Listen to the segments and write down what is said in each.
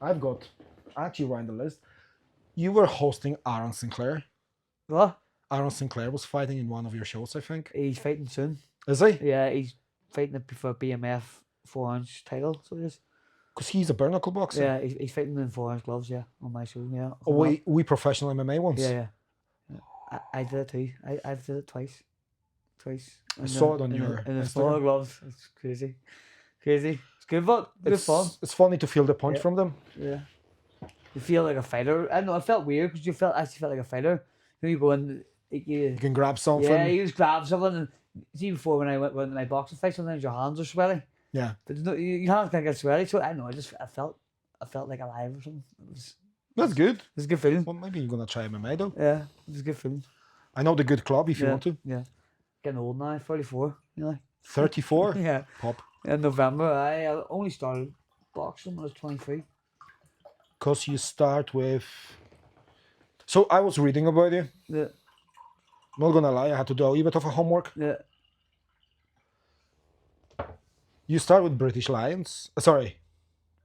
I've got actually around the list. You were hosting Aaron Sinclair. What? Aaron Sinclair was fighting in one of your shows, I think. He's fighting soon. Is he? Yeah, he's fighting for BMF 4-ounce title. So it is. Because he's a bare knuckle boxer. Yeah, he's fighting in 4-ounce gloves. Yeah, on my show. Yeah. Oh, we professional MMA once. Yeah. I did it too. I've did it twice. I saw it on your in the Instagram. smaller gloves. It's crazy. It's good, but good fun. It's funny to feel the punch from them. Yeah. You feel like a fighter. I don't know. It felt weird because you actually felt like a fighter. You go in, you can grab something. Yeah, you just grab something. And see, before when I went to my boxing fight, sometimes your hands are sweaty. Yeah. But your hands can't get sweaty. So I don't know. I felt like alive or something. That's good. It's a good feeling. Well, maybe you're gonna try MMA though. Yeah, it's a good feeling. I know the good club if you want to. Yeah. Getting old now, 34. You know. 34. Yeah. Pop. In November, I only started boxing when I was 23. Because you start with. So I was reading about you. Yeah. Not gonna lie, I had to do a wee bit of a homework. Yeah. You start with British Lions.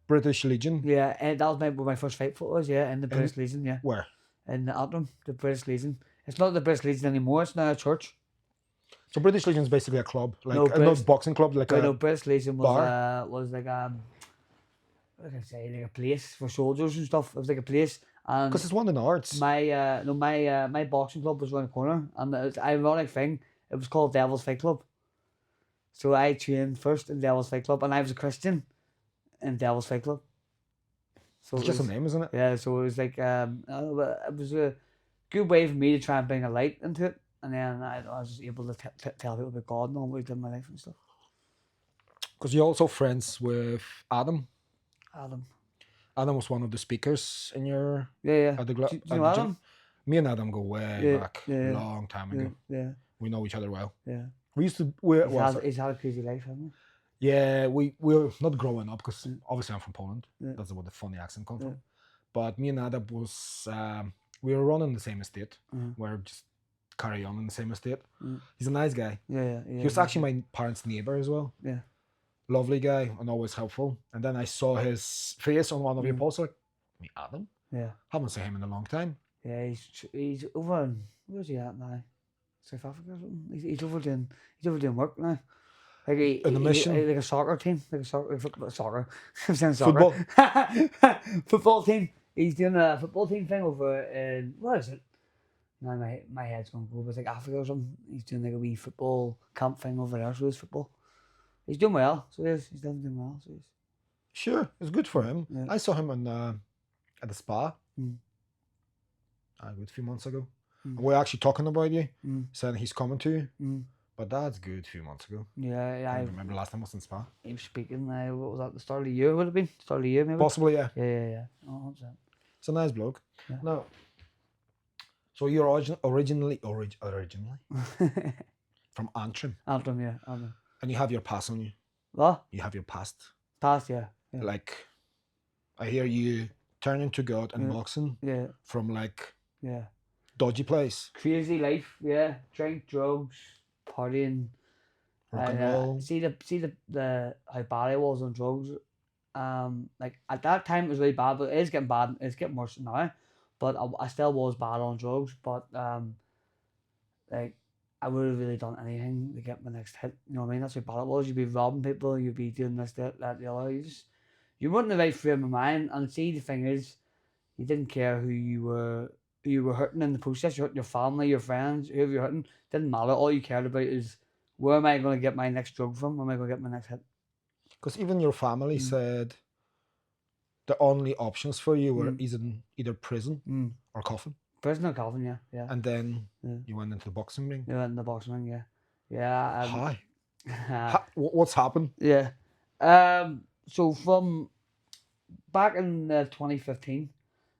British Legion. Yeah, and that was where my first fight was. Yeah, in the British Legion. Yeah. Where? In Antrim, the British Legion. It's not the British Legion anymore. It's now a church. So British Legion is basically a club, like not boxing club, like a. No, British Legion was bar? Was like what can I say, like a place for soldiers and stuff. It was like a place. Because it's one in the arts. My boxing club was around the corner, and it's an ironic thing. It was called Devil's Fight Club. So I trained first in Devil's Fight Club, and I was a Christian in Devil's Fight Club. So it's just a name, isn't it? Yeah. So it was like it was a good way for me to try and bring a light into it, and then I was just able to tell people about God and all what He did in my life and stuff. Because you're also friends with Adam. Adam was one of the speakers in your at the do you know Adam? gym. Me and Adam go way back, a long time ago. Yeah. We know each other well. Yeah. We used to. He's had a crazy life, hasn't he? Yeah, we're not growing up because obviously I'm from Poland. That's where the funny accent comes from. But me and Adam was we were running the same estate. We're just carry on in the same estate. He's a nice guy. Yeah. He was actually my parents' neighbor as well. Yeah. Lovely guy and always helpful. And then I saw his face on one of your posts, like, me, Adam? Yeah. Haven't seen him in a long time. Yeah, he's over in, where's he at now? South Africa or something? He's over doing work now. Like in the mission? Like a soccer team. Like a soccer. I'm saying soccer. Football. Football team. He's doing a football team thing over in, what is it? Now my head's going to go, but it's like Africa or something. He's doing like a wee football camp thing over there, so it's football. He's doing well, so he is. He's doing well, so he's. Sure, it's good for him. Yeah. I saw him at the spa a good few months ago. And we're actually talking about you, saying he's coming to you. But that's good a few months ago. Yeah, I remember last time I was in spa. He was speaking, what was that, the start of the year would have been? Start of the year maybe? Possibly, yeah. Yeah. 100%. It's a nice bloke. Yeah. No. So you're originally from Antrim. Antrim, yeah. Antrim. And you have your past on you. What? You have your past. Past, yeah. Like, I hear you turning to God and boxing. Yeah. From like. Yeah. Dodgy place. Crazy life, yeah. Drink, drugs, partying. Rock and roll. See the how bad I was on drugs. Like at that time it was really bad, but it is getting bad. It's getting worse now. But I still was bad on drugs. But like I would have really done anything to get my next hit. You know what I mean? That's how bad it was. You'd be robbing people. You'd be doing this, that, the other. You weren't in the right frame of mind. And see, the thing is, you didn't care who you were hurting in the process. You hurt your family, your friends, whoever you're hurting. Didn't matter. All you cared about is where am I going to get my next drug from? Where am I going to get my next hit? Because even your family said the only options for you were either prison or coffin. Prison or coffin, yeah. And then you went into the boxing ring. You went in the boxing ring, yeah. Yeah. Hi. What's happened? Yeah. So from back in 2015,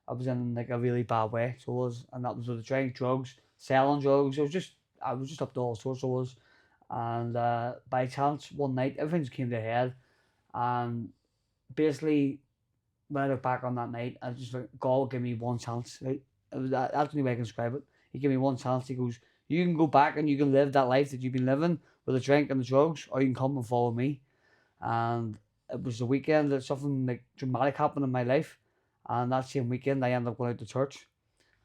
I was in like a really bad way. So I was, and that was with the drink, drugs, selling drugs. I was just up to all sorts. I was, and by chance one night everything just came to a head, and basically when I look back on that night, I just like, God gave me one chance. Right, that's the only way I can describe it. He gave me one chance. He goes, you can go back and you can live that life that you've been living with the drink and the drugs, or you can come and follow me. And it was the weekend that something like dramatic happened in my life. And that same weekend, I ended up going out to church.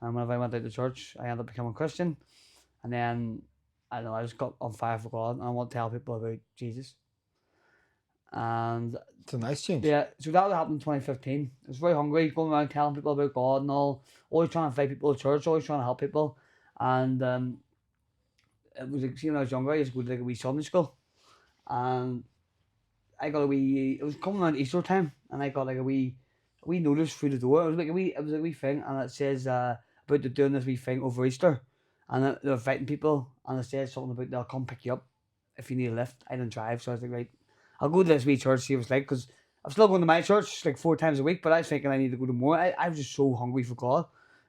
And whenever I went out to church, I ended up becoming Christian. And then, I don't know, I just got on fire for God, and I want to tell people about Jesus. And It's a nice change. yeah, so that happened in 2015. I was very hungry, going around telling people about God and all, always trying to invite people to church, always trying to help people. And it was like, see, when I was younger, I used to go to like a wee Sunday school. And I got a wee, it was coming around Easter time, and I got like a wee notice through the door. It was like a wee thing, and it says about the doing this wee thing over Easter. And they're inviting people, and it says something about they'll come pick you up if you need a lift. I didn't drive, so I was like, right, I'll go to this wee church, see what it's like, because I'm still going to my church like 4 times a week, but I was thinking I need to go to more. I was just so hungry for God,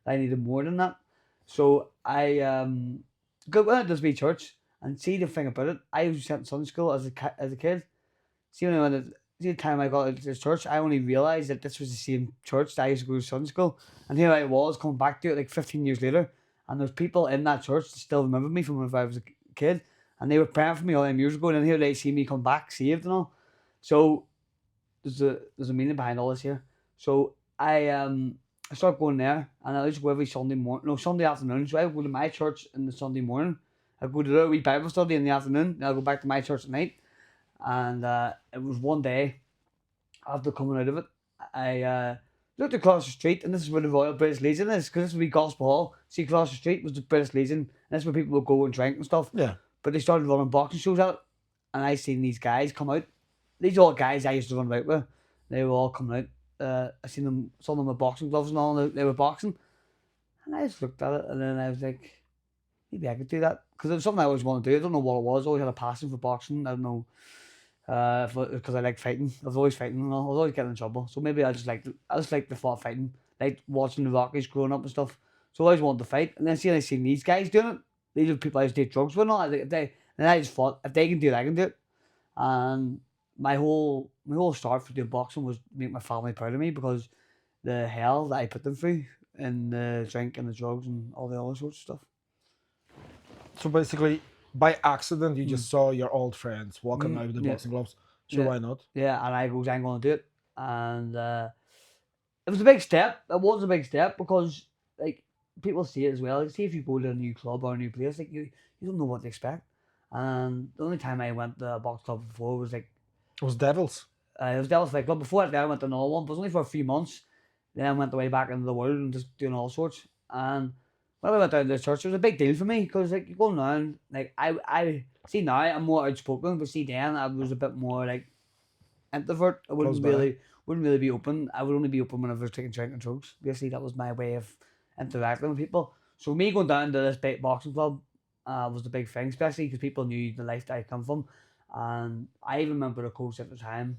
I needed more than that. So I went to this wee church, and see the thing about it, I was sent to Sunday school as a kid. See when I went see the time I got into this church, I only realised that this was the same church that I used to go to Sunday school. And here I was coming back to it like 15 years later, and there's people in that church that still remember me from when I was a kid, and they were praying for me all them years ago, and then here they see me come back saved and all. So there's a meaning behind all this here. So I started going there, and I used to go every Sunday morning, no, Sunday afternoon. So I would go to my church in the Sunday morning. I go to their wee Bible study in the afternoon. Then I go back to my church at night. And it was one day after coming out of it, I looked across the street, and this is where the Royal British Legion is, because this would be Gospel Hall. See, across the street was the British Legion, and that's where people would go and drink and stuff. Yeah. But they started running boxing shows out, and I seen these guys come out. These are all guys I used to run about with. They were all coming out. I seen them, some of them with boxing gloves and all, and they were boxing. And I just looked at it, and then I was like, maybe I could do that. Because it was something I always wanted to do. I don't know what it was. I always had a passion for boxing. I don't know. Because I like fighting. I was always fighting and all. I was always getting in trouble. So maybe I just like the thought of fighting. Like watching the Rockies growing up and stuff. So I always wanted to fight. And then I seen these guys doing it. These are people I used to take drugs with and all. And I just thought, if they can do it, I can do it. And my whole start for doing boxing was to make my family proud of me, because the hell that I put them through, and the drink and the drugs and all the other sorts of stuff. So basically, by accident, you just saw your old friends walking out with the yeah. boxing gloves. Sure, Yeah. why not? Yeah, and I goes, I'm going to do it. And it was a big step. It was a big step, because like people see it as well. Like, see, if you go to a new club or a new place, like you don't know what to expect. And the only time I went to a box club before was like It was Devils. it was Dallas Fight Club. Before that, I went to another one, but it was only for a few months. Then I went the way back into the world and just doing all sorts. And when I went down to the church, it was a big deal for me, because like you're going down, like I see now I'm more outspoken, but see then I was a bit more like introvert. I Close by. wouldn't really be open. I would only be open whenever I was taking drink and drugs. Basically, that was my way of interacting with people. So me going down to this big boxing club was the big thing, especially because people knew the life that I come from. And I even remember the coach at the time.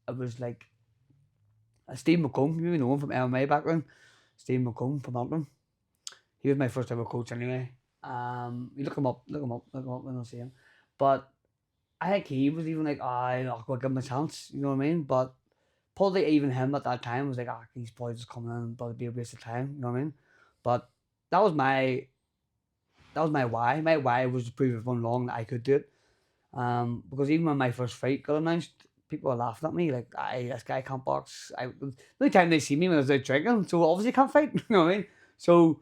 It was like Steve McComb. You know him from MMA background. Steve McComb from Melbourne. He was my first ever coach anyway. You look him up, when I see him. But I think he was even like, I'll go give him a chance, you know what I mean? But probably even him at that time was like, he's probably just coming in, but it'd be a waste of time, you know what I mean? But that was my why. My why was to prove everyone wrong that I could do it. Because even when my first fight got announced, people were laughing at me like, this guy can't box. The only time they see me when I was out drinking, so obviously can't fight, you know what I mean? So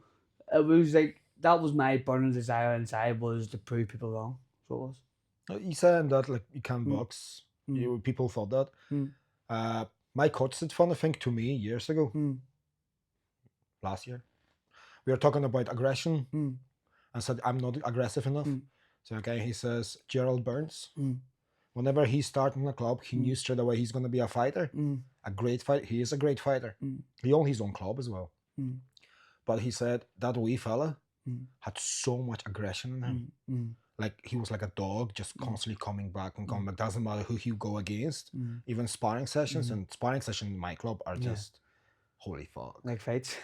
it was like, that was my burning desire inside, was to prove people wrong. So it was. You said that like you can't box. People thought that. My coach said funny thing to me years ago. Last year, we were talking about aggression. I said I'm not aggressive enough. So okay, he says Gerald Burns. Whenever he started in a club, he knew straight away he's going to be a fighter. A great fighter. He is a great fighter. He owned his own club as well. But he said that wee fella had so much aggression in him. Like he was like a dog, just constantly coming back and coming back. Doesn't matter who you go against. Even sparring sessions, and sparring sessions in my club are just holy fuck. Like fights.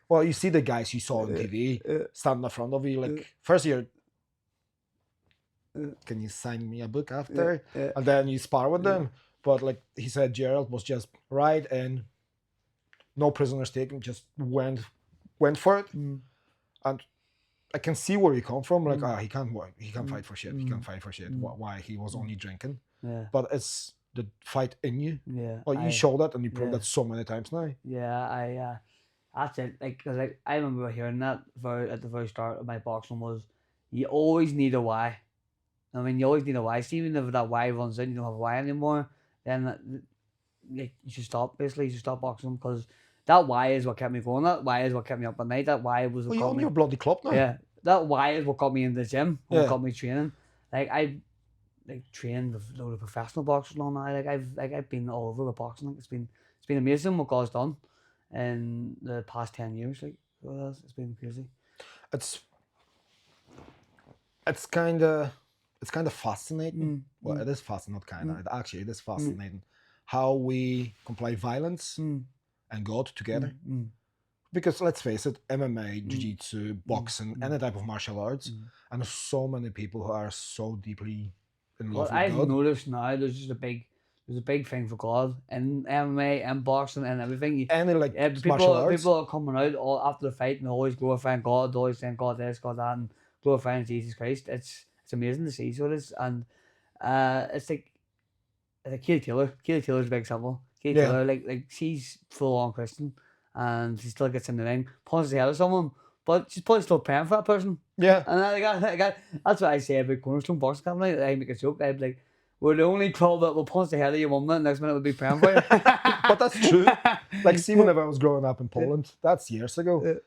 Well, you see the guys you saw on TV standing in front of you, like first year. Can you sign me a book after? And then you spar with them. But like he said, Gerald was just right and no prisoners taken, just went for it. And I can see where he come from. Like, he can't fight for shit. He can't fight for shit. Why? He was only drinking. Yeah. But it's the fight in you. Yeah. Well, you show that and you prove yeah. that so many times now. Yeah, that's it. Like, 'cause, like, I remember hearing that at the very start of my boxing was, you always need a why. I mean, you always need a why. See, even if that why runs out, you don't have a why anymore, then like, you should stop. Basically, you should stop boxing because that why is what kept me going. That why is what kept me up at night. That why was what Well, you got own me. your bloody club now. Yeah, that why is what got me in the gym. What Yeah. got me training. Like, I trained with a load of professional boxers long now. I've been all over with boxing. Like, it's been amazing what God's done in the past 10 years. Like, it's been crazy. It's kind of fascinating. Well, it is fascinating, not kind of. Actually, it is fascinating how we compare violence and God together. Because let's face it, MMA, jiu-jitsu, boxing, any type of martial arts, and there's so many people who are so deeply in love with I've God. noticed now there's a big thing for God in MMA and boxing and everything. Any like martial arts. People are coming out all after the fight and always glorifying God, always saying God this, God that, and glorifying Jesus Christ. It's amazing to see. So it is, and it's like Katie Taylor. Katie Taylor's a big example. Katie Taylor, like she's full on Christian, and she still gets in the ring, punches the head of someone, but she's probably still praying for that person. Yeah. And that's what I say about Cornerstone Boxing Company. I make a joke. I'd be like, we're the only club that will punch the head of you 1 minute, next minute we'll be praying for you. But that's true. Like, see, whenever I was growing up in Poland, that's years ago.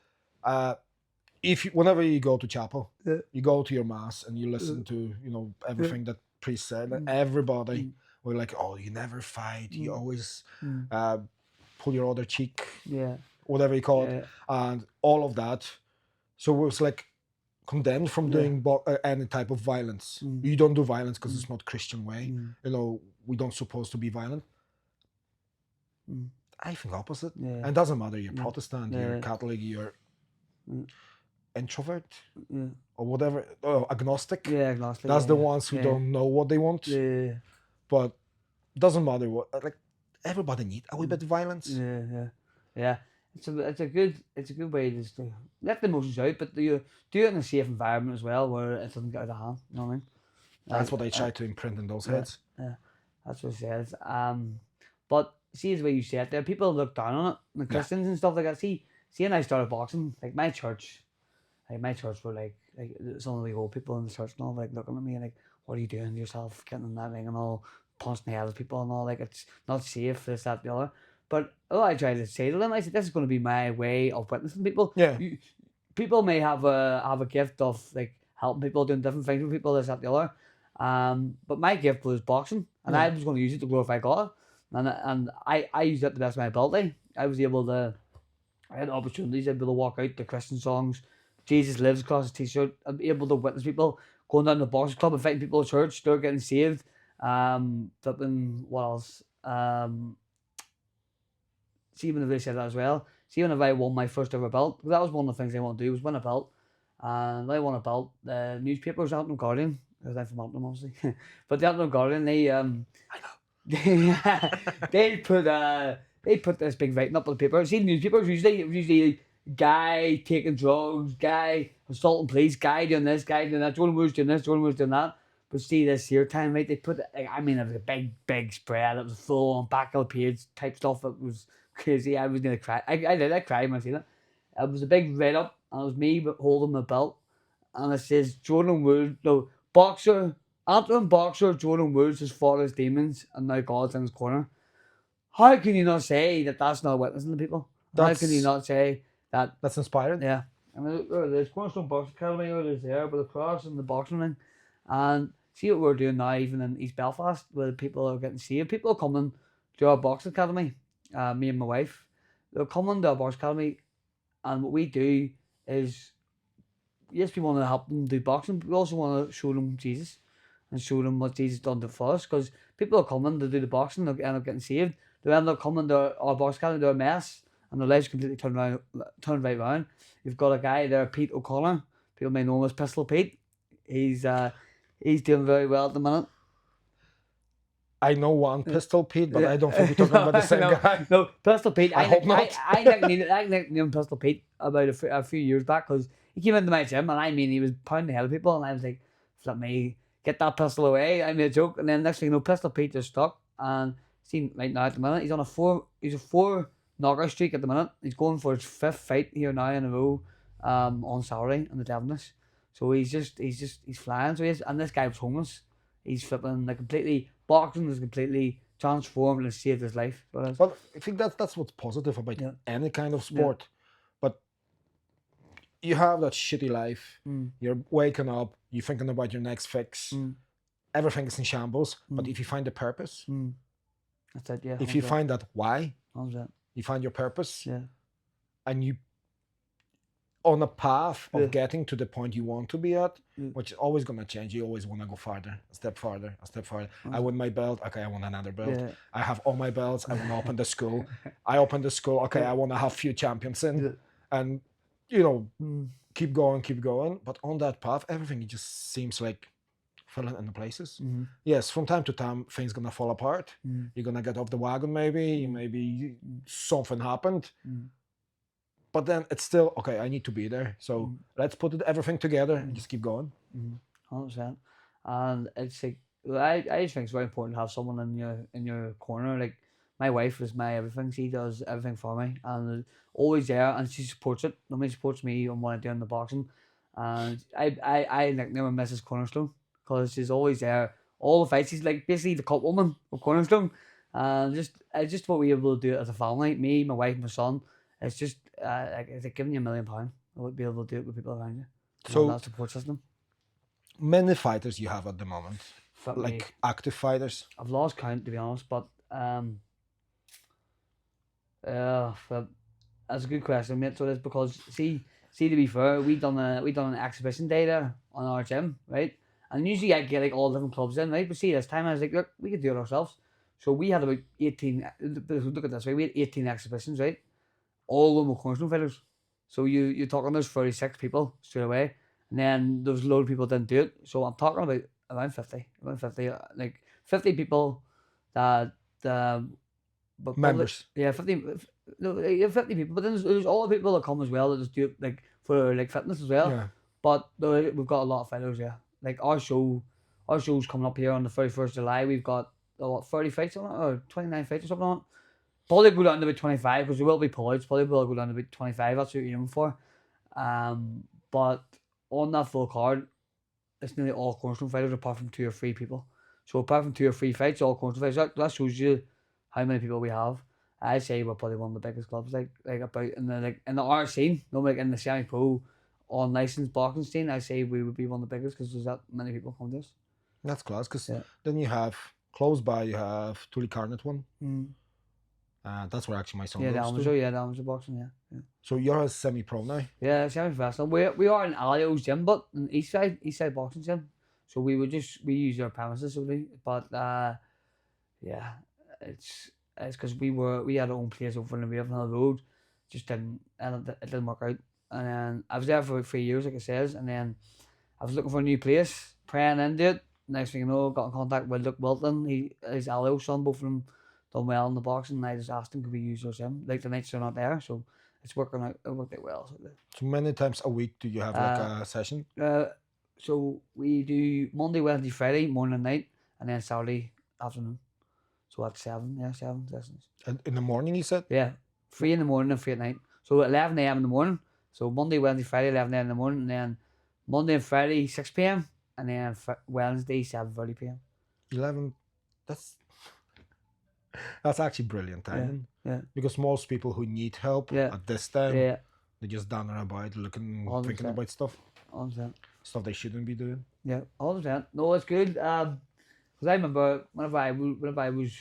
Whenever you go to chapel, you go to your mass and you listen to everything that priest said, and everybody were like, "Oh, you never fight. You always pull your other cheek, whatever you call it, and all of that." So it was like condemned from doing any type of violence. You don't do violence because it's not Christian way. We don't supposed to be violent. I think opposite. And it doesn't matter, you're Protestant, you're Catholic, you're introvert or whatever, agnostic. Agnostic. That's the ones who don't know what they want. But it doesn't matter what. Like, everybody need a little bit of violence. Yeah. It's a good way to just let the emotions out, but do it in a safe environment as well, where it doesn't get out of hand. You know what I mean? That's what I try to imprint in those heads. Yeah, that's what it says. But see, the way you say it, there people look down on it, the Christians and stuff like that. See, when I started boxing, like my church were like some of the old people in the church and all, like looking at me and like, what are you doing to yourself, getting in that ring and all, punching the head of people and all, like it's not safe, this, that, the other. But I tried to say to them, I said, this is going to be my way of witnessing people. Yeah. People may have a gift of like helping people, doing different things with people, this, that, the other. But my gift was boxing, and I was going to use it to glorify God. And I used it to the best of my ability. I had opportunities. I'd be able to walk out the Christian songs, Jesus Lives across his t-shirt. I'd be able to witness people going down to the boxing club and fighting people at church. They're getting saved. Flipping, what else? See, when they said that as well. See, whenever I won my first ever belt, because that was one of the things I wanted to do, was win a belt. And when I won a belt, the newspapers, Antrim Guardian, because I'm from Antrim, obviously, but the Antrim Guardian, they put this big writing up on the paper. See, the newspapers usually guy taking drugs, guy assaulting police, guy doing this, guy doing that, Jordan Woods doing this, Jordan Woods doing that. But see, this here time, right, they put it, it was a big spread. It was full on back of the page type stuff. It was crazy. I was nearly cry. I cried when I seen it. It was a big write up, and it was me holding the belt, and it says Jordan Woods, Antrim boxer Jordan Woods has fought his demons, and now God's in his corner. How can you not say that that's not witnessing to people? How can you not say that? That's inspiring. Yeah. I mean, there's Cornerstone Boxing Academy, or there's there, but the cross and the boxing ring. And see what we're doing now, even in East Belfast, where people are getting saved. People are coming to our boxing academy, me and my wife. They're coming to our boxing academy, and what we do is, yes, we want to help them do boxing, but we also want to show them Jesus and show them what Jesus done for us. Because people are coming to do the boxing, they'll end up getting saved. They end up coming to our boxing academy, they're a mess, and their lives completely turned right around. You've got a guy there, Pete O'Connor. People may know him as Pistol Pete. He's doing very well at the minute. I know one Pistol Pete, but I don't think we're talking about the same guy. No, Pistol Pete. I hope not. I nicknamed Pistol Pete about a few years back because he came into my gym and he was pounding the hell of people, and I was like, flip me, get that pistol away. I made a joke, and then next thing you know, Pistol Pete just stuck, And see right now at the minute he's on a four knockout streak at the minute. He's going for his 5th fight here now in a row, on Saturday in the Devonish. So he's flying. So and this guy was homeless. He's flipping like completely. Boxing is completely transformed and saved his life. Well, I think that's what's positive about any kind of sport. But you have that shitty life. You're waking up. You're thinking about your next fix. Everything is in shambles. But if you find a purpose, that's it. Yeah. If you find that why, 100%. you find your purpose. Yeah. And you on a path of getting to the point you want to be at, which is always going to change. You always want to go farther, a step farther. I win my belt. Okay, I want another belt. Yeah. I have all my belts. I want to open the school. I open the school. Okay, I want to have few champions in. And, keep going. But on that path, everything just seems like filling in the places. Yes, from time to time, things going to fall apart. You're going to get off the wagon maybe. Maybe something happened. But then it's still, okay, I need to be there. So let's put everything together and just keep going. 100%. And it's like, I just think it's very important to have someone in your corner. Like, my wife is my everything. She does everything for me and always there, and she supports it. Nobody supports me on what I do in the boxing. And I nickname her Mrs. Cornerstone because she's always there. All the fights, she's like basically the cup woman of Cornerstone. And just what we're able to do as a family, me, my wife, my son. It's just it's like giving you £1 million. I would be able to do it with people around you. So that support system. Many fighters you have at the moment, like active fighters. I've lost count to be honest, but that's a good question, mate. So it's because see to be fair, we done an exhibition day there on our gym, right? And usually I get like all different clubs in, right? But see, this time I was like, look, we could do it ourselves. So we had about 18. Look at this, right? We had 18 exhibitions, right? All of them were cornerstone fighters. So you're talking there's 36 people straight away. And then there's a load of people that didn't do it. So I'm talking about around 50. Like 50 people that but members. Yeah, 50 people. But then there's all the people that come as well that just do it like for like fitness as well. Yeah. But we've got a lot of fighters, yeah. Like our show's coming up here on the 31st of July. We've got 30 fights on it or 29 fights or something on it. Probably go down to about 25 because there will be pullouts. Probably will go down to about 25. That's what you're aiming for. But on that full card, it's nearly all cornerstone fighters apart from 2 or 3 people. So apart from 2 or 3 fights, all cornerstone fighters. That shows you how many people we have. I'd say we're probably one of the biggest clubs. Like about in the art scene, no, like in the semi-pro, unlicensed boxing scene. I'd say we would be one of the biggest because there's that many people come to us. That's class. Because then you have close by. You have Tullycarnet one. That's where actually my son goes to. The amateur boxing, yeah. So you're a semi-pro now? Yeah, semi-professional. We are in Alio's gym, but in Eastside Boxing Gym. So we use their premises, really. But yeah, it's because we had our own place over in the Ravenhill Road. It didn't work out. And then I was there for 3 years, like I says, and then I was looking for a new place, praying into it. Next thing you know, got in contact with Luke Wilton. He's Alio's son, both of them done well in the boxing, and I just asked him could we use their gym. Like the nights they're not there, so it's working out. It worked out well. So many times a week do you have like a session? So we do Monday, Wednesday, Friday morning and night, and then Saturday afternoon. So at 7 sessions. And in the morning, you said? Yeah, 3 in the morning and 3 at night. So 11 a.m. in the morning. So Monday, Wednesday, Friday, 11 a.m. in the morning, and then Monday and Friday 6 p.m. and then Wednesday 7:30 p.m. 11. That's actually brilliant timing. Yeah. Because most people who need help at this time, they're just down and about looking, 100%. thinking about stuff. 100%. Stuff they shouldn't be doing. Yeah, 100%. No, it's good. Because I remember whenever I was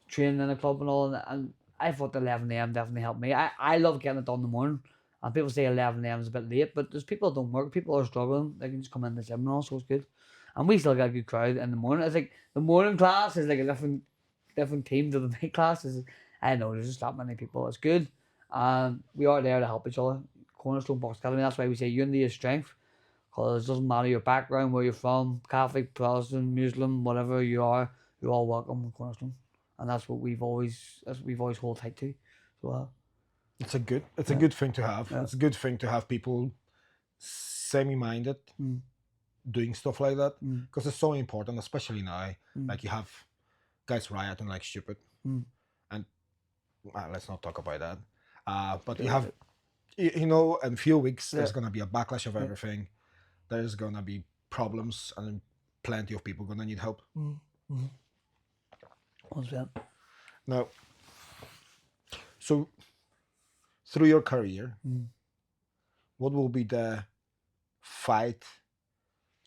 training in a club and all, and I thought the 11 a.m. definitely helped me. I love getting it done in the morning. And people say 11 a.m. is a bit late, but there's people that don't work. People are struggling. They can just come in the gym and all, so it's good. And we still got a good crowd in the morning. It's like the morning class is like a different team to the night classes. I know there's just that many people. It's good, and we are there to help each other. Cornerstone Box Academy. That's why we say unity is strength, because it doesn't matter your background, where you're from, Catholic, Protestant, Muslim, whatever you are, you're all welcome in Cornerstone, and that's what we've always hold tight to. So it's a good thing to have. Yeah. It's a good thing to have people semi-minded doing stuff like that, because it's so important, especially now. Like you have guys rioting like stupid, and let's not talk about that. But you have, you know, in a few weeks there's gonna be a backlash of everything. There's gonna be problems, and plenty of people gonna need help. What's that? Now, so through your career, what will be the fight?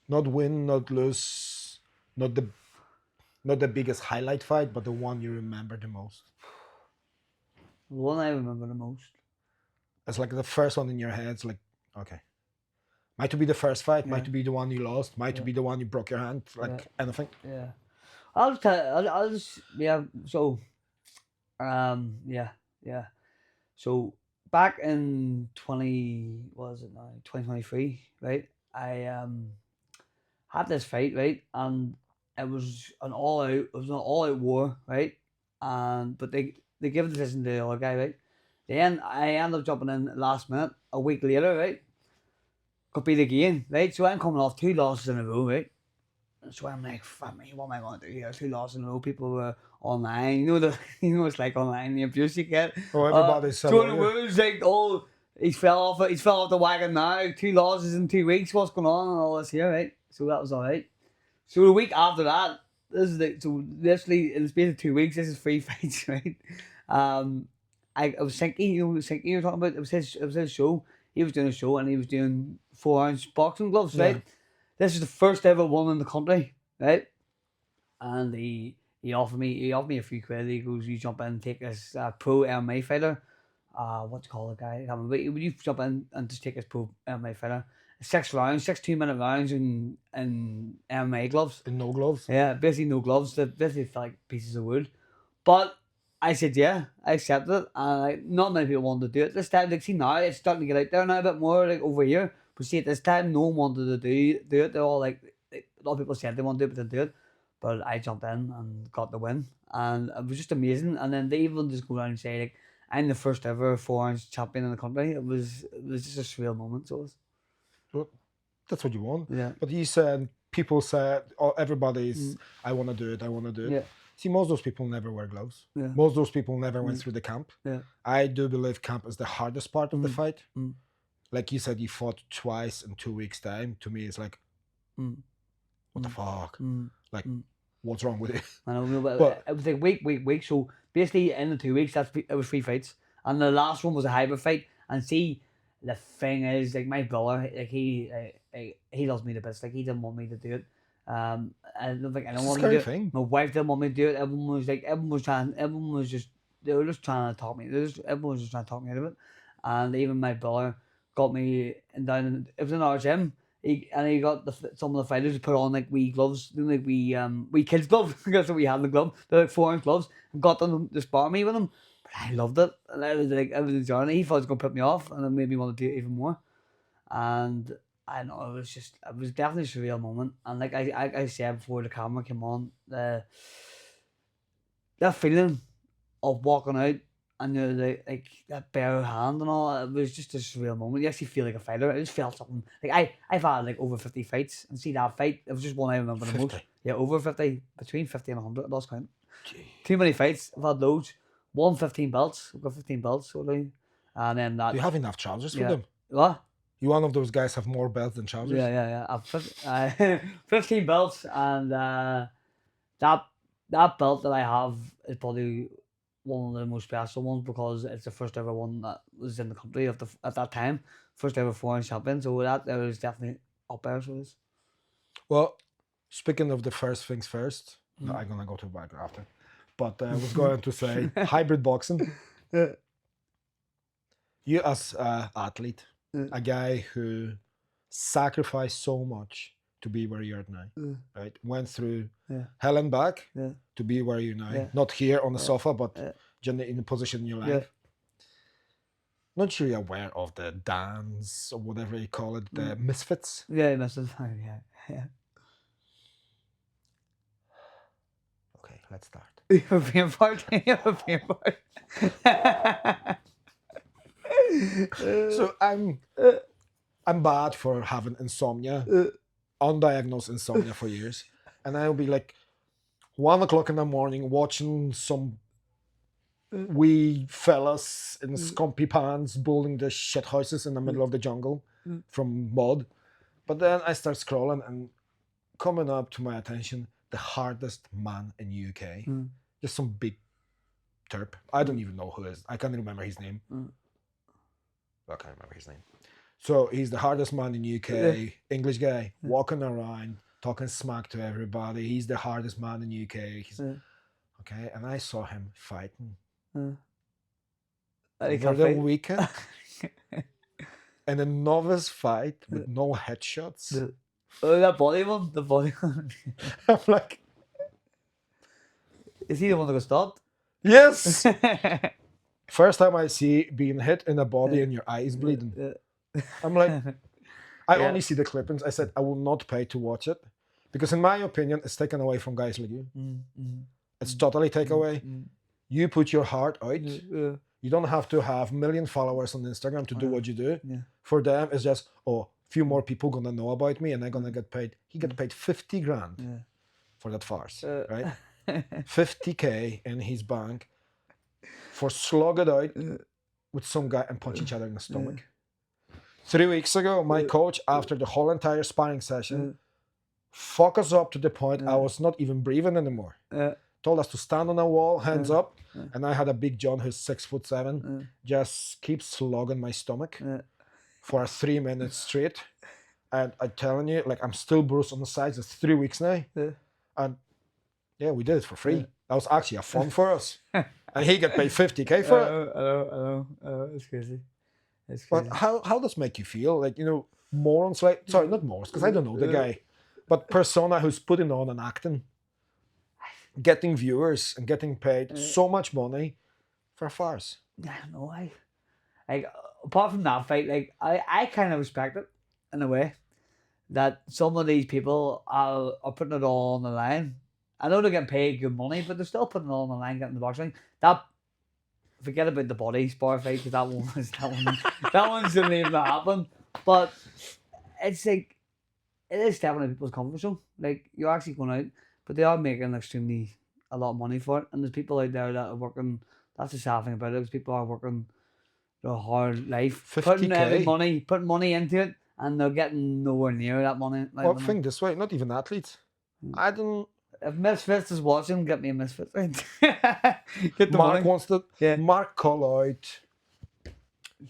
Not win, not lose, not the biggest highlight fight, but the one you remember the most. The one I remember the most. It's like the first one in your head. It's like, okay, might be the first fight, might be the one you lost, might be the one you broke your hand, like anything. Yeah. I'll just tell. I'll just yeah. So, yeah. So back in 2023, right? I had this fight, right, and it was an all-out war, right? And but they gave the decision to the other guy, right? Then I ended up jumping in last minute a week later, right? Could be the game, right? So I'm coming off 2 losses in a row, right? So I'm like, fuck me, what am I going to do here? 2 losses in a row. People were online, you know, it's like online the abuse you get. Oh, everybody's throwing the words like, oh, he's fell off the wagon now. 2 losses in 2 weeks. What's going on and all this here, right? So that was all right. So the week after that, so literally in the space of 2 weeks, this is 3 fights, right? I was thinking, you know, thinking you were talking about. It was his show. He was doing a show and he was doing 4-ounce boxing gloves, right? This is the first ever one in the country, right? And he offered me a few quid. He goes, you jump in and take this pro MMA fighter. What do you call the guy? I can't remember. Would you jump in and just take this pro MMA fighter? 6 2-minute rounds in MMA gloves. In no gloves? Yeah, basically no gloves. They basically feel like pieces of wood. But I said, yeah, I accepted it. And like, not many people wanted to do it this time. Like, see, now it's starting to get out there now a bit more, like over here. But see, at this time, no one wanted to do it. They're all like, a lot of people said they wanted to do it, but they didn't do it. But I jumped in and got the win. And it was just amazing. And then they even just go around and say, like, I'm the first ever 4-ounce champion in the country. It was just a surreal moment. So it was. Well, that's what you want. Yeah. But you said, people said, oh, everybody's, I want to do it, I want to do it. Yeah. See, most of those people never wear gloves. Yeah. Most of those people never went through the camp. Yeah. I do believe camp is the hardest part of the fight. Like you said, you fought twice in 2 weeks' time. To me, it's like, what the fuck? Like, what's wrong with it? I know, but it was like week. So basically, in the 2 weeks, it was 3 fights, and the last one was a hybrid fight. And see, the thing is, like my brother, like he loves me the best. Like he didn't want me to do it. I don't think anyone wanted to do it. My wife didn't want me to do it. Everyone was trying. They were just trying to talk me. Everyone was just trying to talk me out of it. And even my brother got me down. It was in our gym. He got some of the fighters to put on like wee gloves, like wee kids gloves. That's what we had in the glove. They're like 4-ounce gloves. And got them to spar me with them. But I loved it. And I was like, enjoying it. He thought it was gonna put me off, and it made me want to do it even more. And I know it was definitely a surreal moment. And like I said before the camera came on, that feeling of walking out and you're like that bare hand and all, it was just a surreal moment. You actually feel like a fighter. I just felt something. Like I've had like over 50 fights, and see that fight, it was just one I remember the 50. most. Yeah, over 50, between 50 and 100, I lost count. Too many fights. I've had loads. Won 15 belts. I've got 15 belts, so like, and then that. Do you have enough trousers for Yeah. them? What? You one of those guys have more belts than trousers? Yeah. I've 15 belts, and that belt that I have is probably one of the most special ones because it's the first ever one that was in the country at that time. First ever 4-ounce champion, so that was definitely up there. So it's. Well, speaking of the first things first, I'm gonna go to back after. But I was going to say hybrid boxing. You as an athlete, a guy who sacrificed so much to be where you're at now, right? Went through hell and back to be where you're now. Not here on the sofa, but in the position in your life. Not sure you're aware of the dance or whatever you call it, the misfits. Yeah, misfits. Yeah. Okay, let's start. European part. So I'm bad for having insomnia, undiagnosed insomnia for years, and I'll be like, 1 o'clock in the morning watching some wee fellas in scumpy pants building the shit houses in the middle of the jungle from mud. But then I start scrolling and coming up to my attention, the hardest man in UK. Just some big terp. I don't even know who it is. I can't remember his name. I can't remember his name. So he's the hardest man in UK, English guy, walking around, talking smack to everybody. He's the hardest man in UK. Okay, and I saw him fighting over the weekend in a novice fight with no headshots. That body one, the body one. I'm like, is he the one that got stopped? Yes. First time I see being hit in the body and your eyes bleeding. I'm like, I only see the clippings. I said I will not pay to watch it because, in my opinion, it's taken away from guys like you. It's totally taken away. You put your heart out. You don't have to have 1 million followers on Instagram to do what you do. For them, it's just, few more people gonna know about me and I'm gonna get paid. He got paid 50 grand for that farce, right? 50K in his bank for slug it out with some guy and punch each other in the stomach. 3 weeks ago, my coach, after the whole entire sparring session, fucked us up to the point I was not even breathing anymore. Told us to stand on a wall, hands up, and I had a big John who's 6'7", just keep slugging my stomach for 3 minutes straight. And I'm telling you, like, I'm still bruised on the sides. It's 3 weeks now. And yeah, we did it for free. That was actually a fun for us. And he got paid 50K for it. I know. It's crazy. It's crazy. But how does it make you feel? Like, morons like, sorry, not morons, because I don't know the guy, but persona who's putting on and acting, getting viewers and getting paid so much money for a farce. I don't know. Like, apart from that fight, like, I kind of respect it in a way that some of these people are putting it all on the line. I know they're getting paid good money, but they're still putting it all on the line, getting the boxing. Forget about the body spar fight, because that one shouldn't even happen. But it's like, it is stepping in people's comfort zone. Like, you're actually going out, but they are making a lot of money for it. And there's people out there that are working. That's the sad thing about it. There's people are working their hard life, 50K? putting money into it, and they're getting nowhere near that money. Well, think this way, not even athletes. I don't. If Misfits is watching, get me a Misfits. Get the Mark money. wants to. Yeah. Mark call out.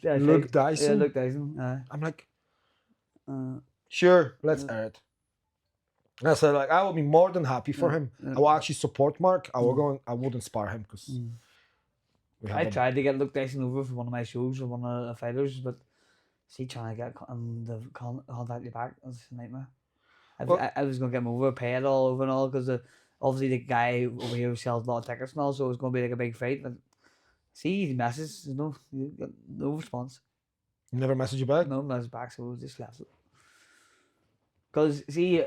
Luke Dyson. Yeah, Luke Dyson. I'm like, sure, let's air it. And I said, like, I will be more than happy for him. I will actually support Mark. I wouldn't spar him because I tried to get Luke Dyson over for one of my shows for one of the fighters, but trying to get the contact you back was a nightmare. I was going to get him over, pay it all over and all, because obviously the guy over here sells a lot of tickets and all, so it was going to be like a big fight. But he messages, no response. You never message you back? No message back, so we just left it. Because see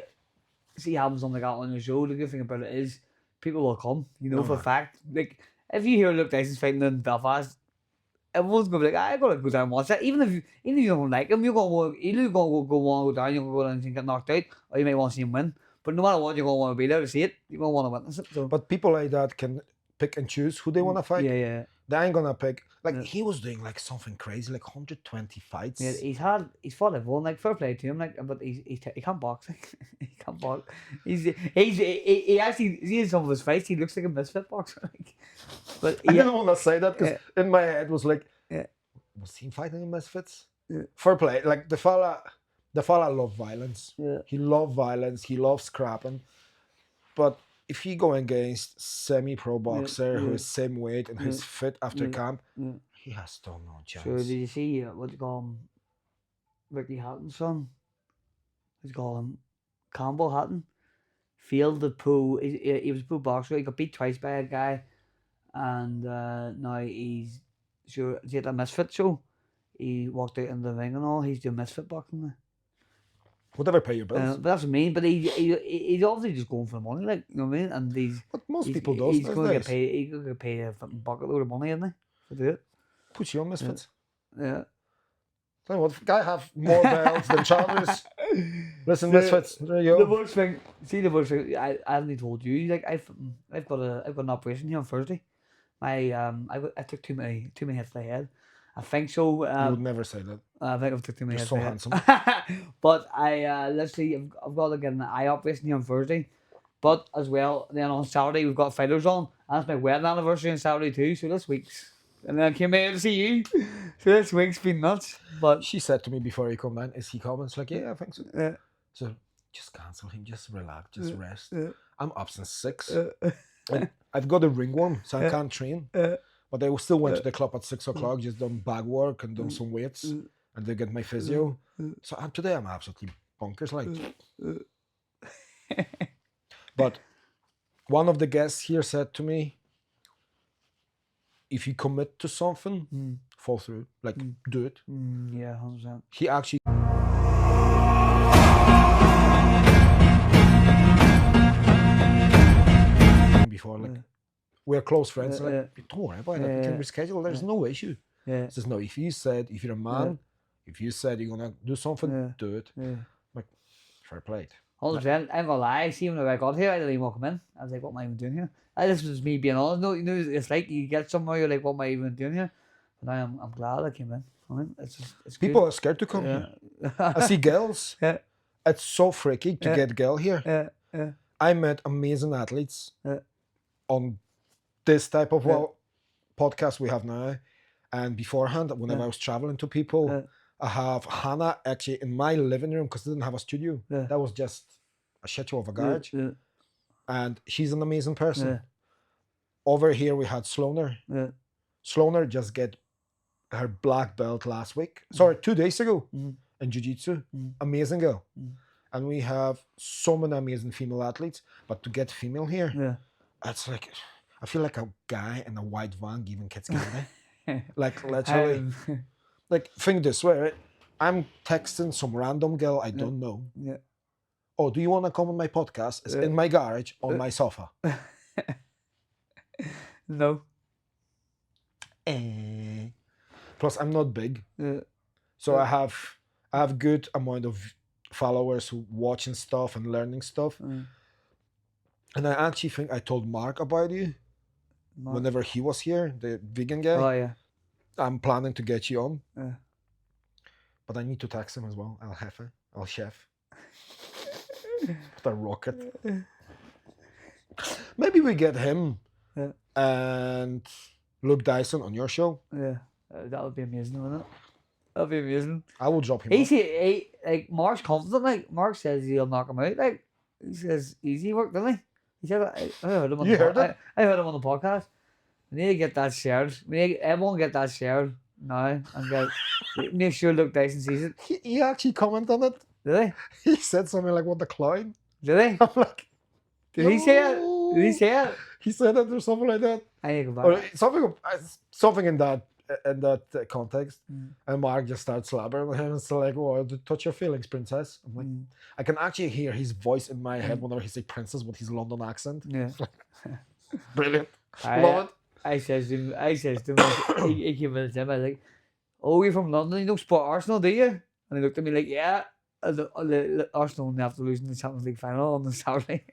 having something like that on your show, the good thing about it is people will come, for a fact. Like, if you hear Luke Dyson's fighting in Belfast, everyone's gonna be like, I'm gonna go down and watch that. Even if you don't like him, you're gonna want to go down, you're gonna go down and get knocked out, or you might want to see him win. But no matter what, you're gonna want to be there to see it. You're gonna want to witness it. So. But people like that can pick and choose who they want to fight. Yeah. They ain't gonna pick. Like, he was doing like something crazy, like 120 fights. Yeah, he's fought everyone. Like, fair play to him. Like, but he can't box. Like, he can't box. He actually, see some of his fights, he looks like a misfit boxer. Like, but I didn't want to say that because in my head was like, was he fighting in misfits? Yeah. Fair play. Like, the fella loved violence. Yeah. He loved violence. He loved scrapping. But if you go against semi-pro boxer who is same weight and who's fit after camp, he has still no chance. Sure, did you see what you call him? Ricky Hatton's son? What do you call him? Campbell Hatton. Failed the pool. He was a pool boxer. He got beat twice by a guy, and now he's at a misfit show. He walked out in the ring and all. He's doing misfit boxing now. Whatever pay your bills. But that's what I mean. But he's obviously just going for the money, like, you know what I mean. And but most people do. He's going to get paid. He's going to get paid a bucket load of money, isn't he? To do it. Puts you on misfits. Yeah. Tell you what, guy have more belts than Chalmers. Listen, misfits. There you The go. worst thing, see the worst thing. I haven't told you. Like I've got an operation here on Thursday. I took too many hits to the head. I think so. You would never say that. I think I've took too many You're hits so to the handsome. head. But I literally I've got to get an eye operation here on Thursday. But as well, then on Saturday we've got fighters on. And it's my wedding anniversary on Saturday too. So this week's and then I came out to see you. So this week's been nuts. But She said to me before he come down, "Is he coming?" It's like, "Yeah, I think so." uh, So just cancel him. Just relax. Just rest. uh, I'm up since 6. uh, And I've got a ringworm, so I can't train. uh, But I still went to the club at 6 o'clock, just done bag work and done some weights, and they get my physio. So today I'm absolutely bonkers. Like, but one of the guests here said to me, if you commit to something, fall through. Like, do it. yeah, 100%. He actually before, like, we're close friends. Like, don't worry about it. We can reschedule. There's no issue. Yeah. Says no. If you're a man, if you said you're gonna do something, do it. Like, fair play. 100%. I'm gonna lie. See, when I got here, I didn't even welcome in. I was like, "What am I even doing here?" This was me being honest. No, it's like you get somewhere, you're like, "What am I even doing here?" But I'm glad I came in. I mean, it's People good. are scared to come here. I see girls. Yeah. It's so freaky to get girl here. Yeah. I met amazing athletes on this type of podcast we have now, and beforehand, whenever I was traveling to people, I have Hannah actually in my living room because I didn't have a studio. That was just a shit show of a garage. And she's an amazing person. Over here we had Sloaner. Sloaner just get her black belt last week. Sorry, 2 days ago in jiu-jitsu. Amazing girl. And we have so many amazing female athletes. But to get female here, it's like, I feel like a guy in a white van giving kids candy. Like, literally. Like, think this way, right? I'm texting some random girl I don't know. Oh, do you want to come on my podcast? It's in my garage on my sofa. No. Plus, I'm not big, so I have good amount of followers who watching stuff and learning stuff. And I actually think I told Mark about you whenever he was here, the vegan guy. Oh yeah. I'm planning to get you on, but I need to text him as well. I'll chef. Put a rocket. Maybe we get him and Luke Dyson on your show. Yeah, that would be amazing, wouldn't it? That'd be amazing. I will drop him. Like Mark's confident. Like Mark says he'll knock him out. Like he says easy work, doesn't he? He said I heard him on I heard him on the podcast. We need to get that shared. Everyone get that shared now and make sure Luke Dyson sees it. He actually commented on it. Did he? He said something like, "What the clown?" Did he? I'm like, did he say it? Did he say it? He said it or something like that. I need to go or back. something in that context. And Mark just starts slabbering at him. It's like, "Oh, touch your feelings, princess." I'm like, I can actually hear his voice in my head whenever he say princess with his London accent. Yeah. Brilliant. Love it. I says to him, he came in the gym. I was like, "Oh, you're from London? You don't support Arsenal, do you?" And he looked at me like, "Yeah." Arsenal only have to lose in the Champions League final on the Saturday.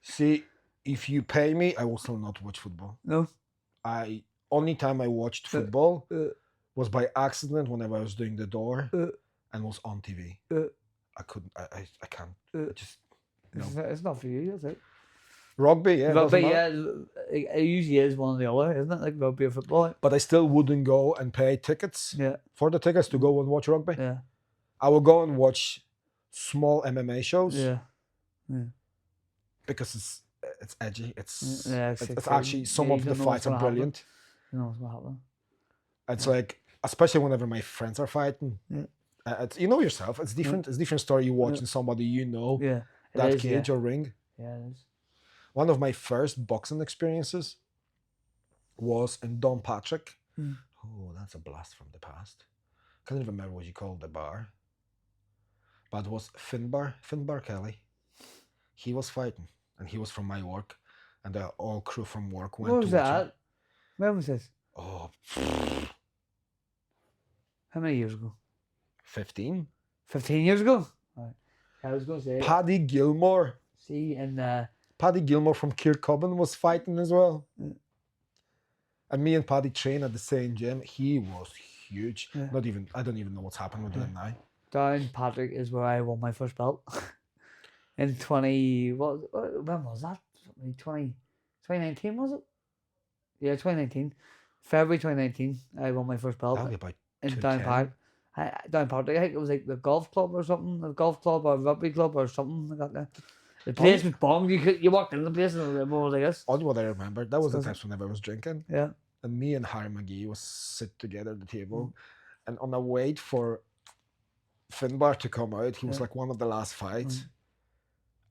See, if you pay me, I will still not watch football. No. Only time I watched football was by accident whenever I was doing the door and was on TV. I couldn't. I can't. No. It's not for you, is it? Rugby, yeah. Rugby, yeah. It usually is one or the other, isn't it? Like rugby or football. But I still wouldn't go and pay tickets. For the tickets to go and watch rugby. Yeah. I will go and watch small MMA shows. Yeah. Because it's edgy. It's it's actually some of the fights are brilliant. You know what's going to happen. It's like, especially whenever my friends are fighting. It's, you know yourself. It's different. It's a different story. You're watching somebody you know. That cage or ring. Yeah, it is. One of my first boxing experiences was in Don Patrick. Oh, that's a blast from the past. Can't even remember what you called the bar. But it was Finbar Kelly. He was fighting, and he was from my work, and the all crew from work went. What was that? When was this? Oh, how many years ago? 15. 15 years ago? I was gonna say. Paddy Gilmore. See, and Paddy Gilmore from Kirkcobin was fighting as well. Yeah. And me and Paddy trained at the same gym. He was huge. Yeah. I don't even know what's happened with him now. Downpatrick is where I won my first belt. In when was that? 2019 was it? Yeah, 2019. February 2019, I won my first belt That'll be about in 210. Downpatrick. Downpatrick, I think it was like the golf club or something, a golf club or rugby club or something like that. The place was bombed. You walked in the place and it was like this. Only what I remember, that was the times whenever I was drinking. Yeah. And me and Harry McGee was sit together at the table. And on the wait for Finbar to come out, he was like one of the last fights.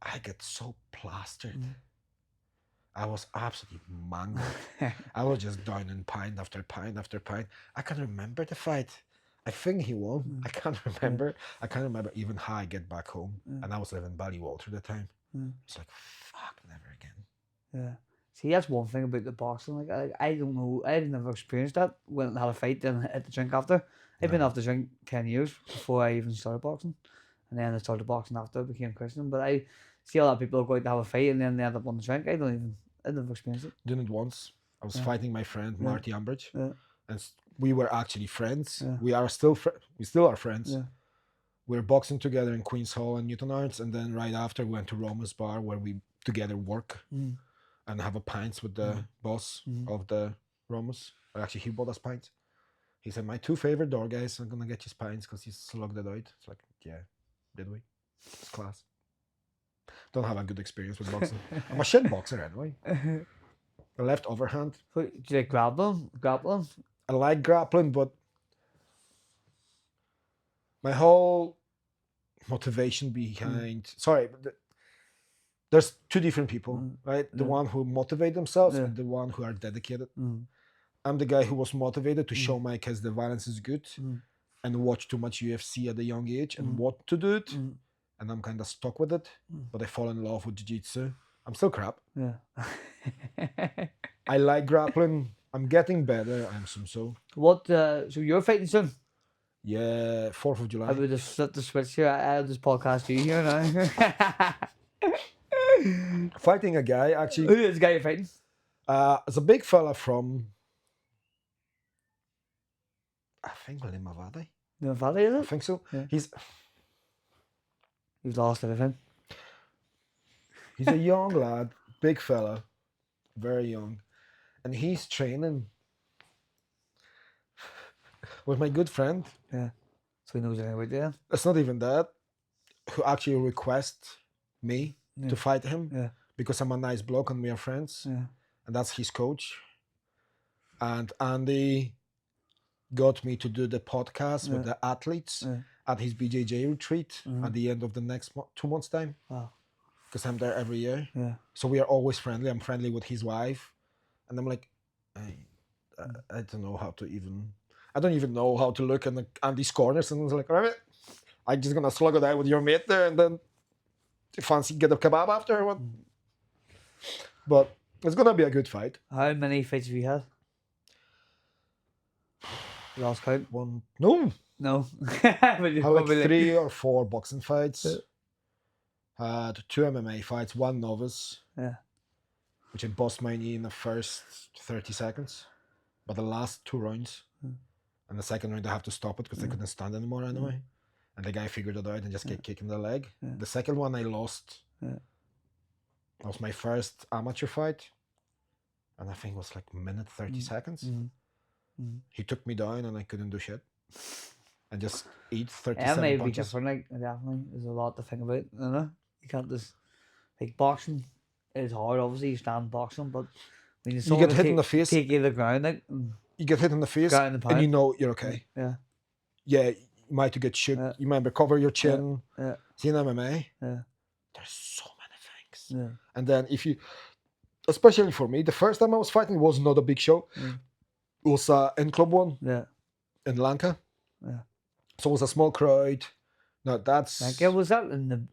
I get so plastered. I was absolutely mangled. I was just down in pint after pint after pint. I can't remember the fight. I think he won. I can't remember. I can't remember even how I get back home. And I was living in Ballywater at the time. It's like, fuck, never again. Yeah. See, that's one thing about the boxing. Like, I don't know. I've never experienced that. When I had a fight, then had to drink after. I've been off the drink 10 years before I even started boxing. And then I started boxing after I became Christian. But I see a lot of people go out to have a fight and then they end up on the drink. I've never experienced it. Did it once. I was fighting my friend Marty Ambridge. And we were actually friends. We still are friends. We were boxing together in Queen's Hall and Newton Arts, and then right after we went to Roma's bar where we together work and have a pints with the boss of the Roma's. Actually, he bought us pints. He said, "My two favorite door guys, I'm gonna get you pints because he's slugged it out." It's like, yeah, did we? It's class. Don't have a good experience with boxing. I'm a shit boxer anyway. The left overhand. Do you like grappling? I like grappling, but my whole motivation behind there's two different people, right? The one who motivate themselves and the one who are dedicated. I'm the guy who was motivated to show my kids the violence is good and watch too much UFC at a young age and what to do it. And I'm kind of stuck with it, but I fall in love with jiu-jitsu. I'm still crap. Yeah. I like grappling. I'm getting better. I'm so. What? So you're fighting soon? Yeah, 4th of July. I would just flip the switch here. I'll just podcast you here now. Fighting a guy, actually. Who is the guy you're fighting? It's a big fella from, I think, Limavady. Limavady, is it? I think so. Yeah. He's lost everything. He's a young lad, big fella, very young. And he's training with my good friend. Yeah. So he knows anything about that. It's not even that. Who actually requests me to fight him. Yeah. Because I'm a nice bloke and we are friends. Yeah. And that's his coach. And Andy got me to do the podcast with the athletes at his BJJ retreat at the end of the next 2 months' time. Wow. Because I'm there every year. Yeah. So we are always friendly. I'm friendly with his wife. And I'm like, I don't know how to even... I don't even know how to look in Andy's corners. And I was like, all right, I'm just going to slug it out with your mate there and then fancy get a kebab after or what? But it's going to be a good fight. How many fights have you had? Lost count? One. No. I like 3 or 4 boxing fights. Had 2 MMA fights, 1 novice. Yeah. Which I bust my knee in the first 30 seconds. But the last 2 rounds. And the second round I have to stop it because I couldn't stand anymore anyway. And the guy figured it out and just kept kicking the leg. The second one I lost. That was my first amateur fight. And I think it was like a minute 30 seconds. He took me down and I couldn't do shit. And just eat 37 may punches. be different, like, definitely. There's a lot to think about, you know? You can't just... Like, boxing is hard, obviously. You stand boxing, but... When you get hit in the face. Take you to the ground, like... You get hit in the face and you know you're okay. Yeah. Yeah, you might get shit. You might recover your chin. Yeah. See, in MMA, there's so many things. Yeah. And then if you... Especially for me, the first time I was fighting was not a big show. It was in Club 1 in Lanka. Yeah. So it was a small crowd. No, that's... Lanka, was that when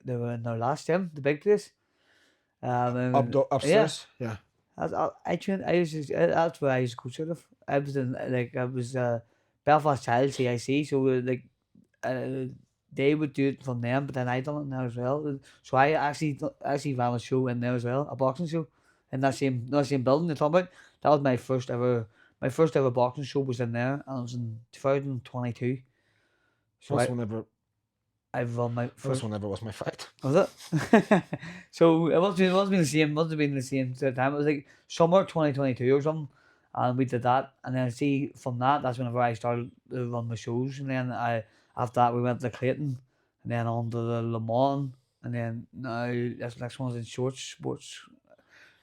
they were in their last gym, the big place? Upstairs? Yeah. I trained. That's where I used to coach out of. I was Belfast Child CIC. So we were like they would do it from them, but then I done it now as well. So I actually ran a show in there as well, a boxing show, in that same building you're talking about. That was my first ever boxing show was in there, and it was in 2022. So I've run my First one ever was my fight. Was it? So it must have been the same. Must have been the same time. It was like summer 2022 or something, and we did that. And then see from that, that's whenever I started to run my shows. And then after that we went to Clayton, and then on to the Le Mans, and then now this next one's in short sports.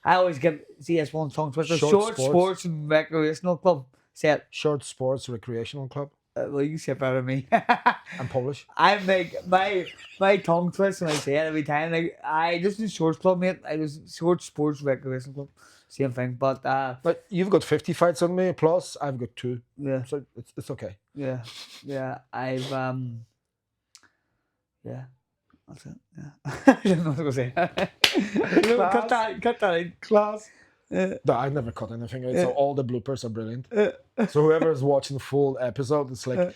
I always get this one tongue twister. Short sports and recreational club. Say it. Short sports recreational club. Well, you say it better than me. I'm Polish. I'm like my tongue twists when I say it every time. Like I just do shorts club, mate. I just short sports recreation club, same thing. But you've got 50 fights on me, plus I've got 2. Yeah. So it's okay. Yeah. I've yeah. That's it. Yeah. I don't know what I was gonna say. Cut that out. Class. No, I never cut anything out, so all the bloopers are brilliant. So whoever's watching the full episode, it's like,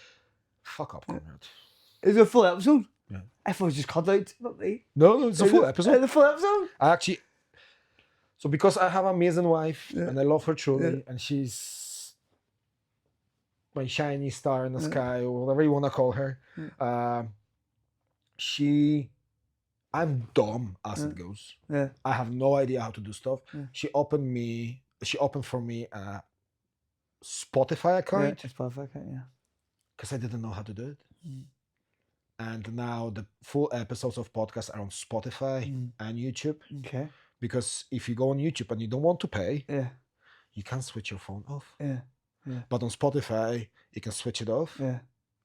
fuck up, Conrad. Is it a full episode? Yeah. I thought it was just cut out. Not me. No, it's a full episode. It's a full episode? So because I have an amazing wife, and I love her truly, and she's my shiny star in the sky, or whatever you want to call her, I'm dumb as it goes. Yeah. I have no idea how to do stuff. She opened for me a Spotify account. Yeah, Spotify account, yeah. Because I didn't know how to do it. And now the full episodes of podcasts are on Spotify and YouTube. Okay. Because if you go on YouTube and you don't want to pay, you can switch your phone off. Yeah. But on Spotify, you can switch it off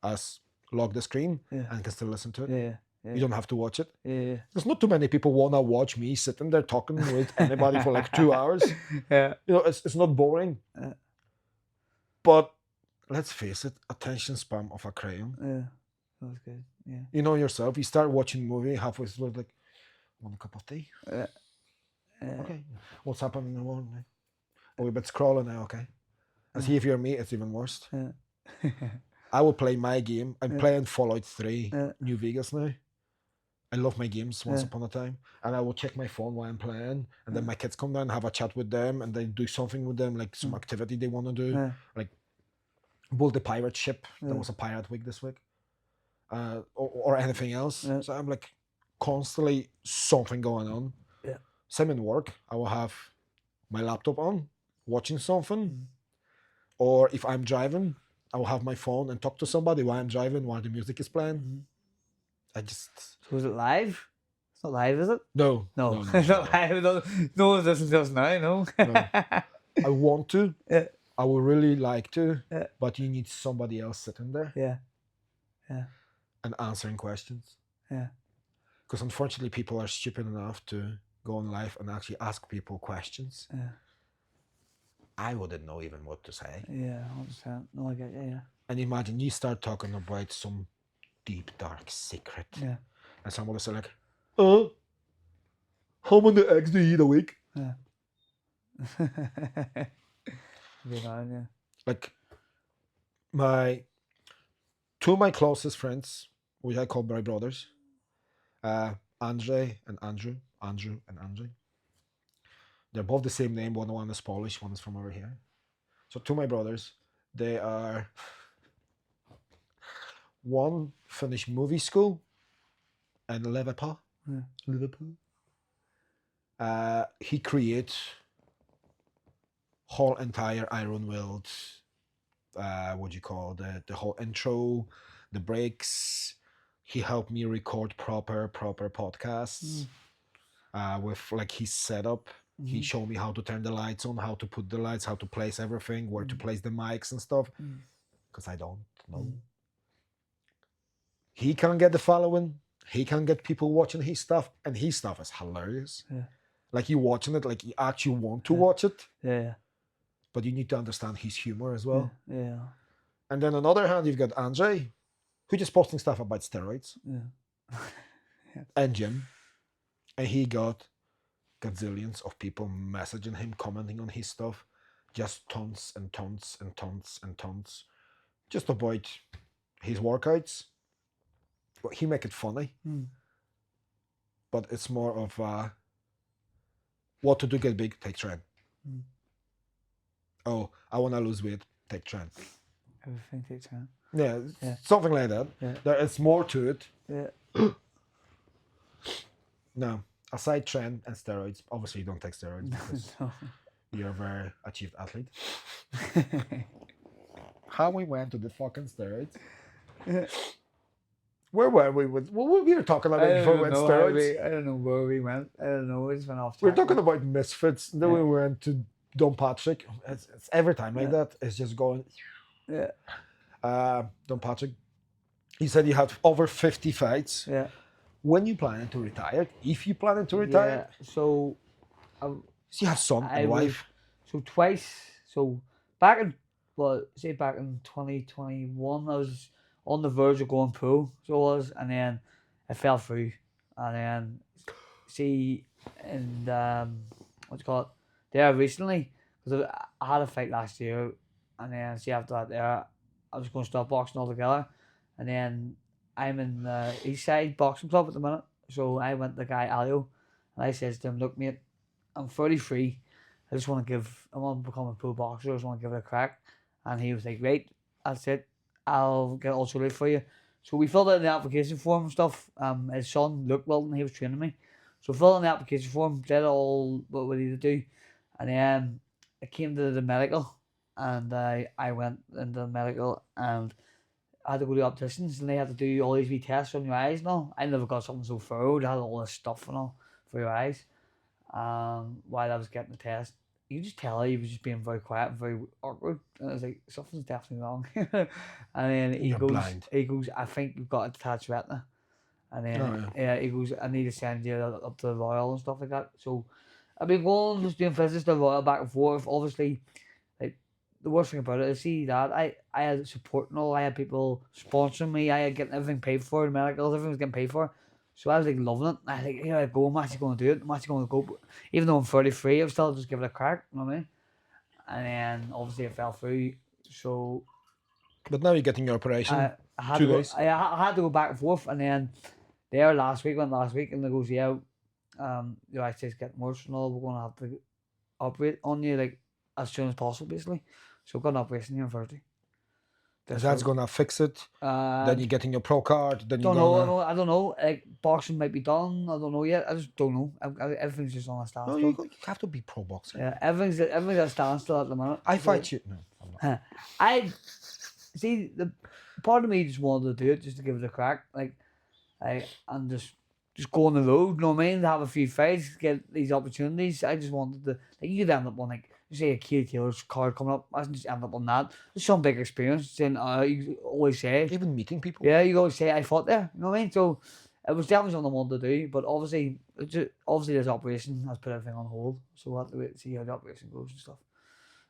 as lock the screen and can still listen to it. Yeah. You don't have to watch it. Yeah. There's not too many people want to watch me sitting there talking with anybody for like 2 hours. Yeah. You know, it's not boring. But let's face it, attention span of a crayon. Yeah. That was good. Yeah. You know yourself, you start watching a movie, halfway through, like, want a cup of tea? Okay. What's happening in the morning? Oh, we've been scrolling now, okay. And see if you're me, it's even worse. I will play my game. I'm playing Fallout 3 New Vegas now. I love my games once upon a time. And I will check my phone while I'm playing. And then my kids come down, have a chat with them, and they do something with them, like some activity they want to do. Like build a pirate ship. There was a pirate week this week. Or anything else. So I'm like constantly something going on. Same in work. I will have my laptop on, watching something. Or if I'm driving, I will have my phone and talk to somebody while I'm driving, while the music is playing. So is it live? It's not live, is it? No. It's not live. No one's listening to us now, no. I want to. I would really like to. But you need somebody else sitting there. Yeah. And answering questions. Because unfortunately, people are stupid enough to go on live and actually ask people questions. I wouldn't know even what to say. Yeah, 100%. No, I get you, yeah. And imagine you start talking about some deep, dark secret. And somebody say like, how many eggs do you eat a week? Like, two of my closest friends, which I call my brothers, Andre and Andrew. They're both the same name. One is Polish, one is from over here. So two of my brothers, they are... One finished movie school in Liverpool. He creates whole entire Iron World, the whole intro, the breaks. He helped me record proper podcasts with like his setup. He showed me how to turn the lights on, how to put the lights, how to place everything, where to place the mics and stuff. Because I don't know. He can get the following. He can get people watching his stuff, and his stuff is hilarious. Like you watching it, like you actually want to watch it. But you need to understand his humor as well. And then on the other hand, you've got Andre, who just posting stuff about steroids. And Jim. And he got gazillions of people messaging him, commenting on his stuff. Just tons and tons and tons and tons. Just about his workouts. but he make it funny. But it's more of what to do get big, take train. Oh, I want to lose weight, take train. Everything takes time. Yeah, something like that. Yeah. There is more to it. Yeah. No, aside train and steroids, obviously you don't take steroids because No. you're a very achieved athlete. How we went to the fucking steroids? Where were we with what we were talking about before we went steroids? I don't know where we went. I don't know. We just went off. We were talking about misfits. Then Yeah. we went to Don Patrick. It's every time like Yeah. that. It's just going. Yeah. Don Patrick. He said you had over 50 fights. Yeah. When you planning to retire? If you planning to retire? Yeah. So you have son and wife. So twice. So back in back in 2021, I was on the verge of going pro. So I was, and then I fell through, and then and what's it called? There recently, because I had a fight last year, and then after that there, I was going to stop boxing altogether, and then I'm in the East Side Boxing Club at the minute. So I went to the guy Alio, and I says to him, "Look, mate, I'm 33. I want to become a pro boxer. I just want to give it a crack." And he was like, "Great, that's it. I'll get all sorted for you." So we filled out the application form and stuff. His son, Luke Wilton, he was training me. So filled in the application form, did all what we needed to do. And then I came to the medical, and I went into the medical, and I had to go to the opticians, and they had to do all these wee tests on your eyes and all. I never got something so thorough. They had all this stuff and all for your eyes. While I was getting the test, you just tell he was just being very quiet and very awkward. And I was like, something's definitely wrong. And then he goes, "I think you've got a detached retina." And then he goes, "I need to send you up to the Royal and stuff like that." So I've been going, just doing visits to the Royal back and forth. Obviously, like the worst thing about it is, see that I had support and all. I had people sponsoring me. I had getting everything paid for, the medicals, everything was getting paid for. So I was like loving it. I was like, here I go, I'm actually going to do it. I'm actually going to go. Even though I'm 33, I'm still just give it a crack, you know what I mean? And then obviously I fell through. So. But now you're getting your operation. I had 2 days. I had to go back and forth, and then there went last week, and they goes, "Yeah, your eyesight's getting worse and all. We're going to have to operate on you like as soon as possible, basically." So I've got an operation here on Thursday. That's gonna fix it. Then you're getting your pro card. Then I don't know. Like boxing might be done. I don't know yet. I just don't know. Everything's just on a standstill. No, you have to be pro boxer. Yeah, everything's at a standstill at the minute. I fight you. No, I'm not. I see the part of me just wanted to do it just to give it a crack, and just go on the road. You know what I mean? To have a few fights, get these opportunities. I just wanted to you could end up on say a Katie Taylor's card coming up. I just end up on that. There's some big experience. Saying you always say even meeting people. Yeah, you always say I fought there. You know what I mean? So it was definitely something I wanted to do, but obviously this operation has put everything on hold. So we'll have to wait and see how the operation goes and stuff.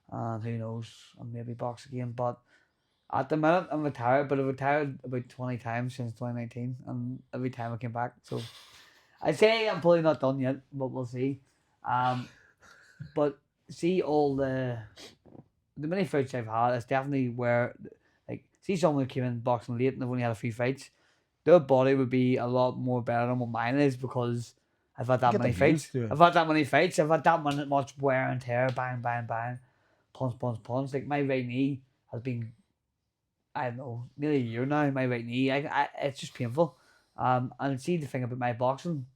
And who knows? I'll maybe box again, but. At the minute, I'm retired, but I've retired about 20 times since 2019, and every time I came back. So I'd say I'm probably not done yet, but we'll see. But see all the many fights I've had, it's definitely where, see someone who came in boxing late and they've only had a few fights, their body would be a lot more better than what mine is because I've had that many fights. I've had that many fights. I've had that much wear and tear, bang, bang, bang, punch. Like my right knee has been, I don't know, nearly a year now. My right knee, it's just painful. And see the thing about my boxing,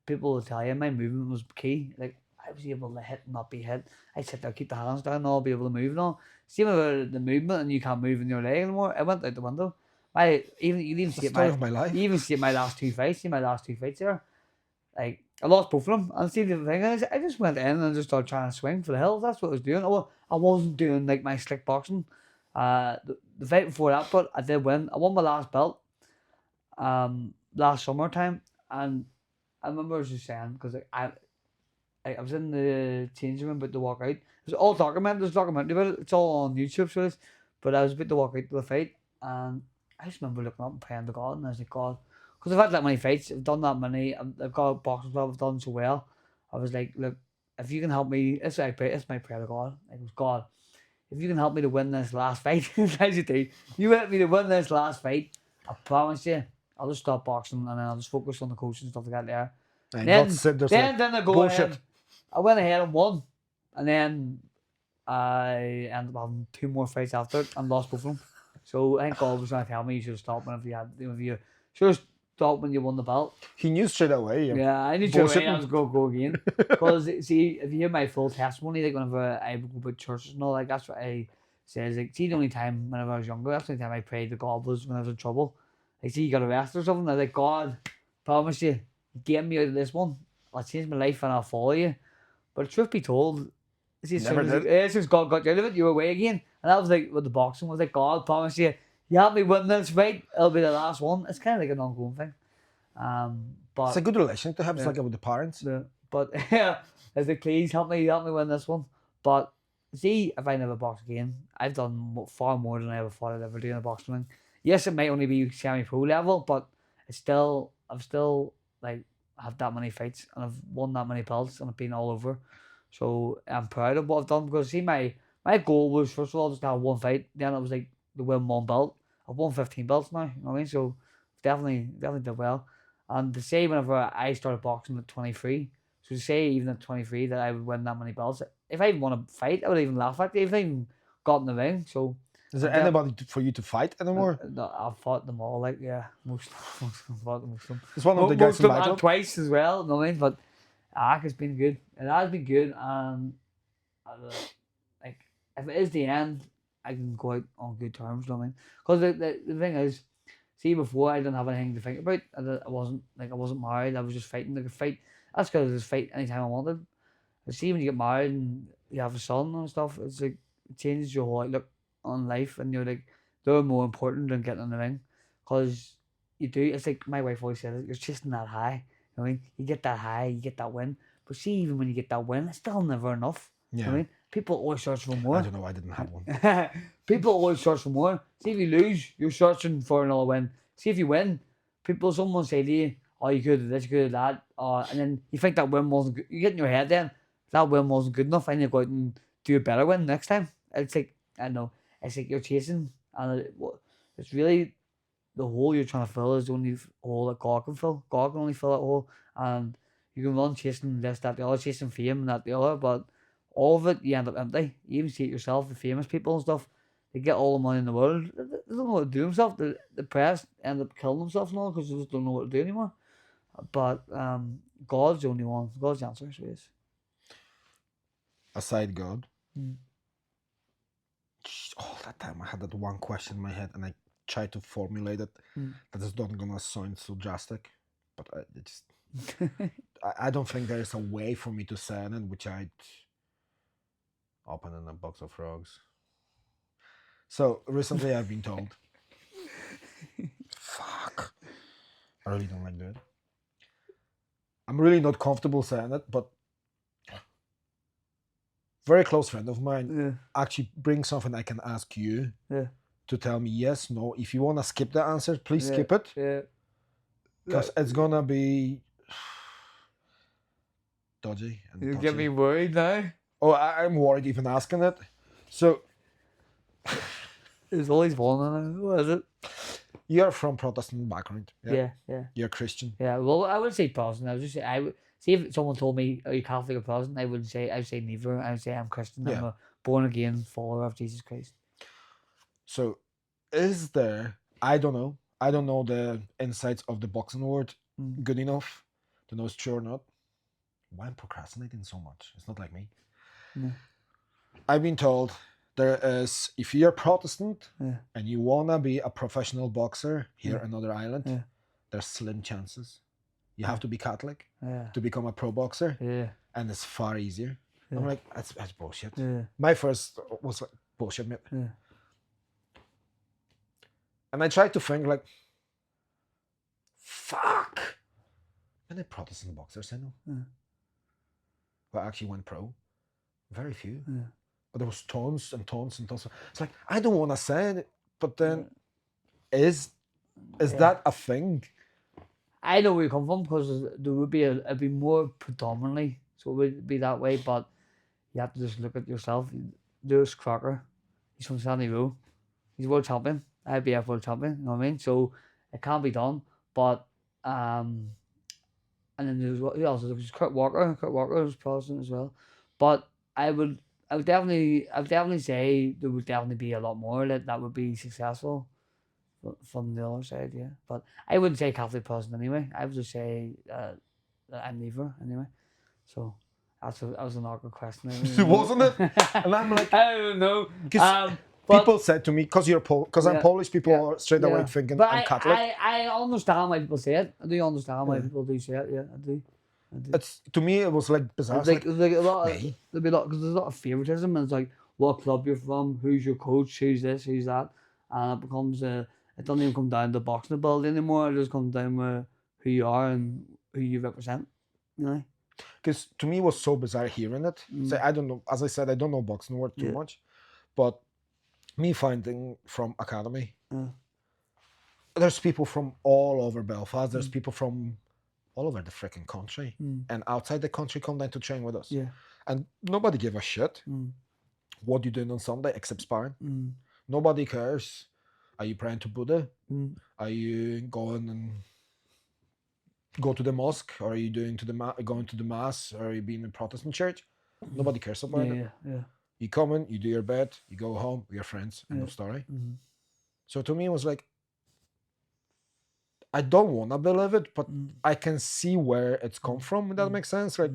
people will tell you my movement was key. Like I was able to hit and not be hit. I sit there, keep the hands down, and I'll be able to move and all. See about the movement, and you can't move in your leg anymore. It went out the window. You even see it. You even see it my last two fights. See my last two fights there. Like I lost both of them. And see the thing is, I just went in and just started trying to swing for the hills. That's what I was doing. I wasn't doing like my slick boxing. The fight before that, but I did win. I won my last belt last summertime, and I remember I was just saying because I was in the changing room about to walk out. It was all documented. There's documentary about it. It's all on YouTube, so it's. But I was about to walk out to the fight, and I just remember looking up and praying to God, and I was like, God, because I've had that many fights, I've done that many, I've got a boxing club, I've done so well. I was like, look, if you can help me, it's my prayer to God. It was God. If you can help me to win this last fight, as you do, you help me to win this last fight, I promise you, I'll just stop boxing and then I'll just focus on the coaching and stuff like that there. And Then, not sit there like, then I go bullshit. ahead. I went ahead and won, and then I ended up having 2 more fights after it and lost both of them. So I think God was trying to tell me you should have stopped whenever you had, if you should have stopped when you won the belt. He knew straight away. Yeah, I knew straight away I bullshitting. was go again. Because see, if you hear my full testimony, like whenever I go about churches and all, like that's what I says. Like, see, the only time whenever I was younger, that's the only time I prayed to God was when I was in trouble. Like, see, you got arrested or something. I was like, God, promise you, get me out of this one. I'll change my life and I'll follow you. But truth be told, see, as Never soon did. as God got you out of it, you were away again. And that was like with the boxing. Was like, God, promise you help me win this fight. It'll be the last one. It's kind of like an ongoing thing. But It's a good relationship to have. It's Yeah. like with the parents. yeah, but yeah, I was like, please help me win this one. But see, if I never box again, I've done far more than I ever thought I'd ever do in a boxing ring. Yes, it might only be semi-pro level, but I've still like had that many fights and I've won that many belts and I've been all over. So I'm proud of what I've done because see, my goal was first of all just to have one fight. Then it was like to win one belt. I've won 15 belts now. You know what I mean? So definitely did well. And to say whenever I started boxing at 23, so to say even at 23 that I would win that many belts, if I even won a fight, I would even laugh at it if I even got in the ring. So Is there I'm def- anybody for you to fight anymore? I've fought them all, like yeah, most of them. It's one of the Most guys of in them my and club. twice as well. You know what I mean? But it's been good. It has been good, and like if it is the end, I can go out on good terms. You know what I mean? Because the thing is, see, before I didn't have anything to think about. I wasn't married. I was just fighting. Like a fight. That's because I just fight anytime I wanted. I see when you get married and you have a son and stuff, it's like it changes your whole outlook on life, and you're like they're more important than getting in the ring, because you do. It's like my wife always says, you're chasing that high. You know what I mean, you get that high, you get that win, but see, even when you get that win, it's still never enough. You know Yeah. what I mean, people always search for more. I don't know. I didn't have one. People always search for more. See, if you lose, you're searching for another win. See, if you win, someone say to you, "Oh, you could have this, you could have that," and then you think that win wasn't good. You get in your head then that win wasn't good enough, and you go out and do a better win next time. It's like I don't know. It's like you're chasing, and it's really the hole you're trying to fill is the only hole that God can fill. God can only fill that hole, and you can run chasing this, that, the other, chasing fame and that, the other, but all of it you end up empty. You even see it yourself, the famous people and stuff. They get all the money in the world. They don't know what to do themselves. The press end up killing themselves and all because they just don't know what to do anymore. But God's the only one. God's the answer, so yes. Aside God. Mm. All that time I had that one question in my head and I tried to formulate it. That is not gonna sound so drastic, but I don't think there is a way for me to say it, which I'd open in a box of frogs. So recently I've been told, fuck, I really don't like that. I'm really not comfortable saying it, but very close friend of mine actually brings something I can ask you to tell me yes, no. If you want to skip the answer, please skip it. Because it's gonna be dodgy. And You touchy. get me worried now. Oh, I'm worried even asking it. So There's always one on it. What is it? you're from Protestant background. Yeah. You're Christian. Yeah, well, I would say Protestant. I would just say I would see if someone told me, "Are you Catholic or Protestant?" I would say neither. I would say I'm Christian. I'm a born again follower of Jesus Christ. So, is there? I don't know the insights of the boxing world good enough to know it's true or not. Why I'm procrastinating so much? It's not like me. No. I've been told there is, if you're Protestant and you wanna be a professional boxer here in Northern Ireland, there's slim chances. You have to be Catholic to become a pro boxer, and it's far easier. I'm like, that's bullshit. My first was like, bullshit, mate. And I tried to think like, fuck. Many Protestant boxers I know who actually went pro. Very few. But there was tons and tons and tons. It's like, I don't want to say it, but then is that a thing? I know where you come from because there would be it'd be more predominantly, so it would be that way. But you have to just look at yourself. Lewis Crocker, he's from Sandy Row. He's world champion. I'd be a world champion. You know what I mean? So it can't be done. but and then there's who else? There was Kurt Walker. Kurt Walker was Protestant as well, but I would definitely say there would definitely be a lot more that would be successful from the other side, yeah. But I wouldn't say Catholic Protestant anyway. I would just say that I'm neither anyway. So that was an awkward question. Wasn't it? And I'm like, I don't know. because But people said to me, because I'm yeah, Polish, people yeah, are straight away yeah. thinking But I'm Catholic. I understand why people say it. I do understand why Yeah. people do say it. Yeah, I do. It's to me, it was like bizarre. It's Like, like a lot of, me? there'll be a lot because there's a lot of favoritism, and it's like what club you're from, who's your coach, who's this, who's that, and it becomes it doesn't even come down to boxing ability anymore. It just comes down with who you are and who you represent. You know? Because to me, it was so bizarre hearing it. So I don't know. As I said, I don't know boxing word too Yeah. much, but me finding from academy, there's people from all over Belfast. There's people from all over the freaking country and outside the country come down to train with us. Yeah. And nobody give a shit what you're doing on Sunday except sparring. Nobody cares. Are you praying to Buddha? Are you going and go to the mosque? Or are you going to the mass? Or are you being in a Protestant church? Nobody cares about it. Yeah. You come in, you do your bed, you go home with your friends. End of story. So to me, it was like, I don't want to believe it, but I can see where it's come from. If that makes sense. Like,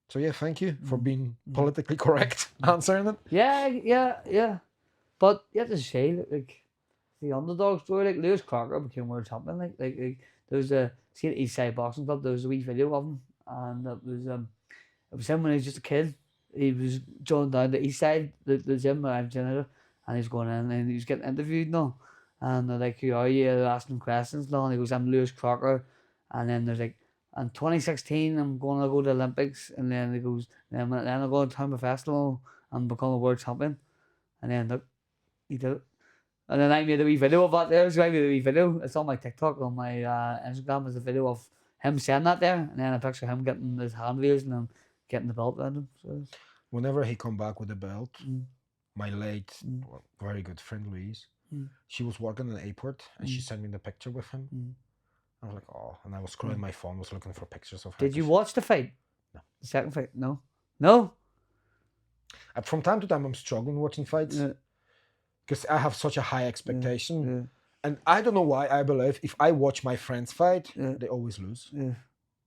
so yeah, thank you for being politically correct answering it. Yeah. But you have to say like the underdog story, like Lewis Crocker became world champion. Like there was a see at East Side Boxing Club. There was a wee video of him, and it was him when he was just a kid. He was going down the East Side, the gym where I'm gym, and he was going in and he was getting interviewed now. And they're like, who are you? They're asking him questions now, and he goes, I'm Lewis Crocker. And then there's like, in 2016, I'm going to go to the Olympics. And then he goes, then I'm going to turn professional and become a world champion. And then look, he did it. And then I made a wee video of that there. So I made a wee video. It's on my TikTok, on my Instagram. There's a video of him saying that there. And then a picture of him getting his hand raised and then getting the belt around him. So whenever he come back with the belt, my late, very good friend Louise, she was working in the airport and she sent me the picture with him. I was like, oh, and I was scrolling my phone, was looking for pictures of her. Did you watch the fight? No. The second fight? No? No? From time to time, I'm struggling watching fights because I have such a high expectation. And I don't know why. I believe if I watch my friends fight, they always lose.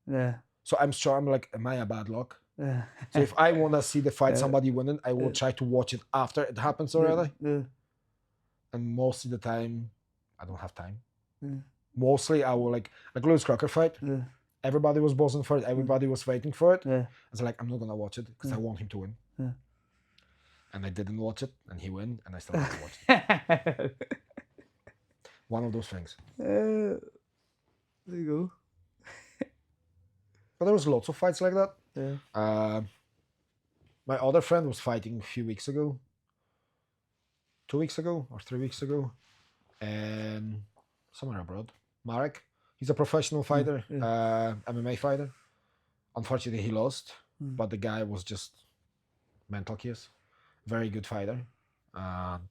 Yeah. So I'm sure I'm like, am I a bad luck? So if I want to see the fight, somebody winning, I will try to watch it after it happens already. And most of the time, I don't have time. Mostly, I will like Lewis Crocker fight. Everybody was buzzing for it. Everybody was waiting for it. I was like, I'm not gonna watch it because I want him to win. And I didn't watch it, and he won, and I still haven't watched it. One of those things. There you go. But there was lots of fights like that. My other friend was fighting a few weeks ago. 2 weeks ago or 3 weeks ago. And somewhere abroad. Marek. He's a professional fighter, MMA fighter. Unfortunately, he lost. But the guy was just mental case. Very good fighter. And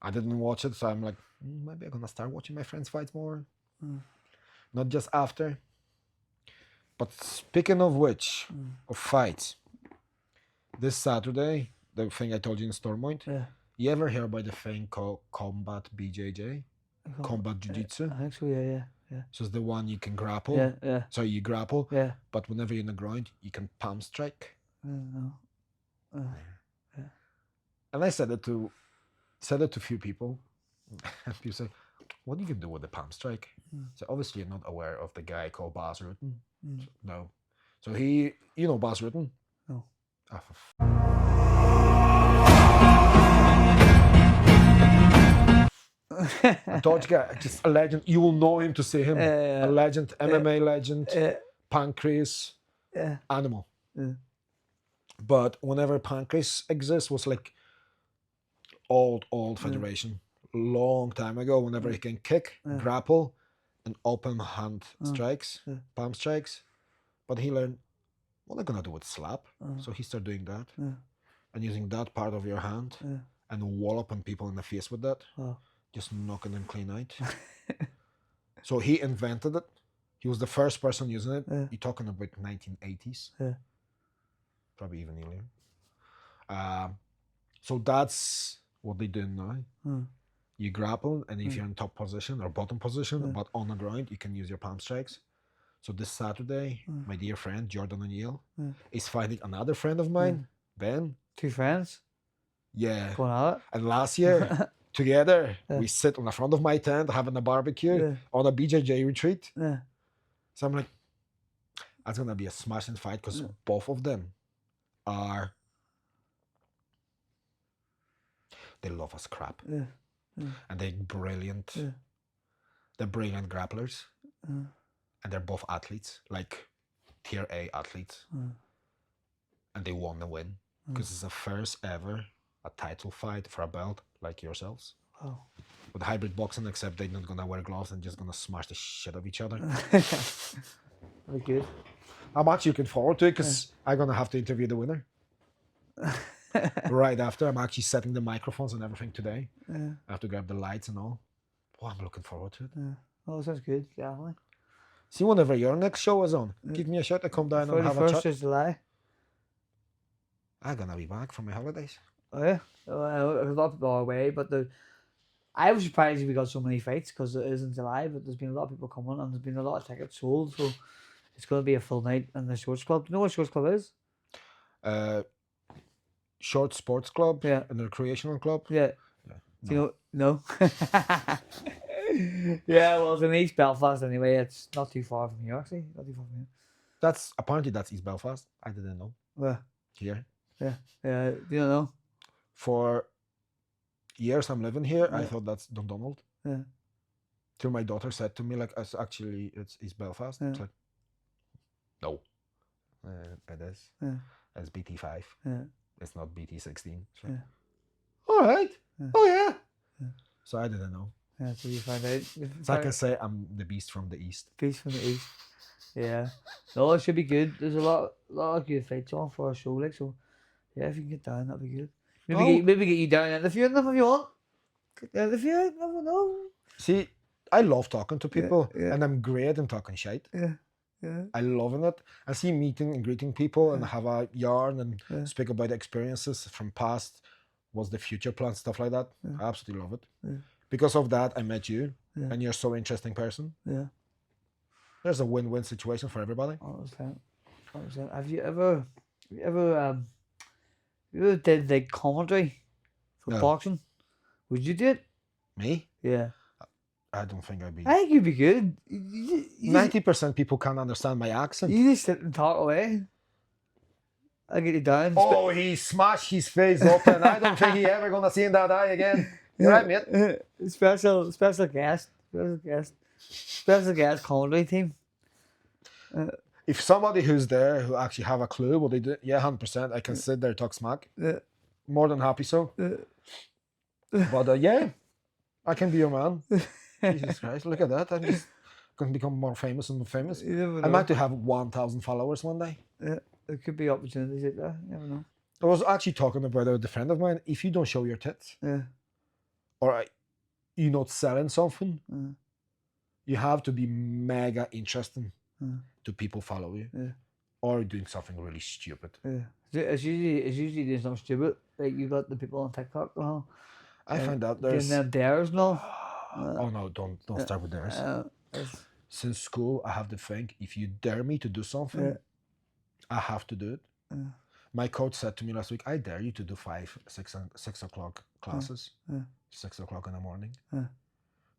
I didn't watch it, so I'm like, maybe I'm gonna start watching my friends' fights more. Not just after. But speaking of which, of fights, this Saturday, the thing I told you in Stormpoint, you ever hear about the thing called Combat BJJ? Combat Jiu-Jitsu? I think so, yeah. So it's the one you can grapple. Yeah. So you grapple, but whenever you're in the ground, you can palm strike. And I said it to a few people, and people say, what do you can do with the palm strike? So obviously you're not aware of the guy called Bas Rutten. So, no. So you know Bas Rutten? No. I told you, just a legend. You will know him to see him. A legend, MMA legend, Pancrase, animal. But whenever Pancrase exists, was like old federation, long time ago. Whenever he can kick, grapple, and open hand strikes, palm strikes, but he learned what I'm gonna do with slap. So he started doing that and using that part of your hand and walloping people in the face with that. just knocking them clean out. So he invented it. He was the first person using it. Yeah. You're talking about 1980s. Yeah. Probably even earlier. So that's what they do now. You grapple, and if you're in top position or bottom position, but on the ground, you can use your palm strikes. So this Saturday, my dear friend Jordan O'Neill is fighting another friend of mine, Ben. 2 friends Yeah. going at it. And last year, together, we sit on the front of my tent having a barbecue on a BJJ retreat. Yeah. So I'm like, that's going to be a smashing fight because both of them are, they love us crap. And they're brilliant. They're brilliant grapplers. And they're both athletes, like tier A athletes. And they won the win because it's the first ever a title fight for a belt like yourselves. Oh. With hybrid boxing, except they're not gonna wear gloves and just gonna smash the shit out of each other. Very good. I'm actually looking forward to it because I'm gonna have to interview the winner. Right after, I'm actually setting the microphones and everything today. I have to grab the lights and all. Oh, I'm looking forward to it. Oh, sounds good. Definitely. See, whenever your next show is on, give me a shout. I come down and have a chat. 31st of July. I'm gonna be back from my holidays. Oh yeah, a lot of people are away, but I was surprised we got so many fights because it is in July. But there's been a lot of people coming, and there's been a lot of tickets sold, so it's going to be a full night in the Shorts Club. Do you know what Shorts Club is? Short Sports Club. Yeah. And the recreational club. Yeah. No. Do you know? No. Yeah, well, it's in East Belfast anyway. It's not too far from here, actually. Not too far from here. That's apparently that's East Belfast. I didn't know. Well, Here. yeah. Do you know? For years I'm living here, I thought that's Dundonald. Yeah. Till my daughter said to me, like, it's East Belfast. It's like, no. It is. Yeah. It's BT5. Yeah. It's not BT16. So. Yeah. All right. Yeah. Oh, yeah. Yeah. So I didn't know. Yeah, so you find out. So I can say I'm the beast from the East. Beast from the East. Yeah. No, it should be good. There's a lot of good fights on for a show, like, so yeah, if you can get down, that'd be good. Maybe get you down interviewing them if you want. Get down interviewing, never know. See, I love talking to people, yeah. and I'm great in talking shite. Yeah. I loving it. I see meeting and greeting people and have a yarn and speak about experiences from past, what's the future plan, stuff like that. I absolutely love it. Because of that, I met you, and you're so interesting person. Yeah. There's a win-win situation for everybody. 100%. Have you ever did the commentary for boxing? Would you do it? Me? Yeah. I don't think I'd be. I think you'd be good. 90% people can't understand my accent. You just sit and talk away. I'll get you down. Oh, he smashed his face open. I don't think he ever gonna see in that eye again. You're right, mate. Special guest commentary team. If somebody who's there who actually have a clue what they do, 100%, I can sit there talk smack. More than happy so. But yeah, I can be your man. Jesus Christ, look at that. I'm just going to become more famous and more famous. I might have 1,000 followers one day. Yeah, there could be opportunities like that. You never know. I was actually talking about it with a friend of mine. If you don't show your tits, or you're not selling something, you have to be mega interesting to people follow you, or doing something really stupid. It's usually doing something stupid. Like you got the people on TikTok. I find out there's them dares no. Oh no! Don't start with dares. Since school, I have to think if you dare me to do something, I have to do it. My coach said to me last week, "I dare you to do 6 o'clock classes, 6 o'clock in the morning." I'm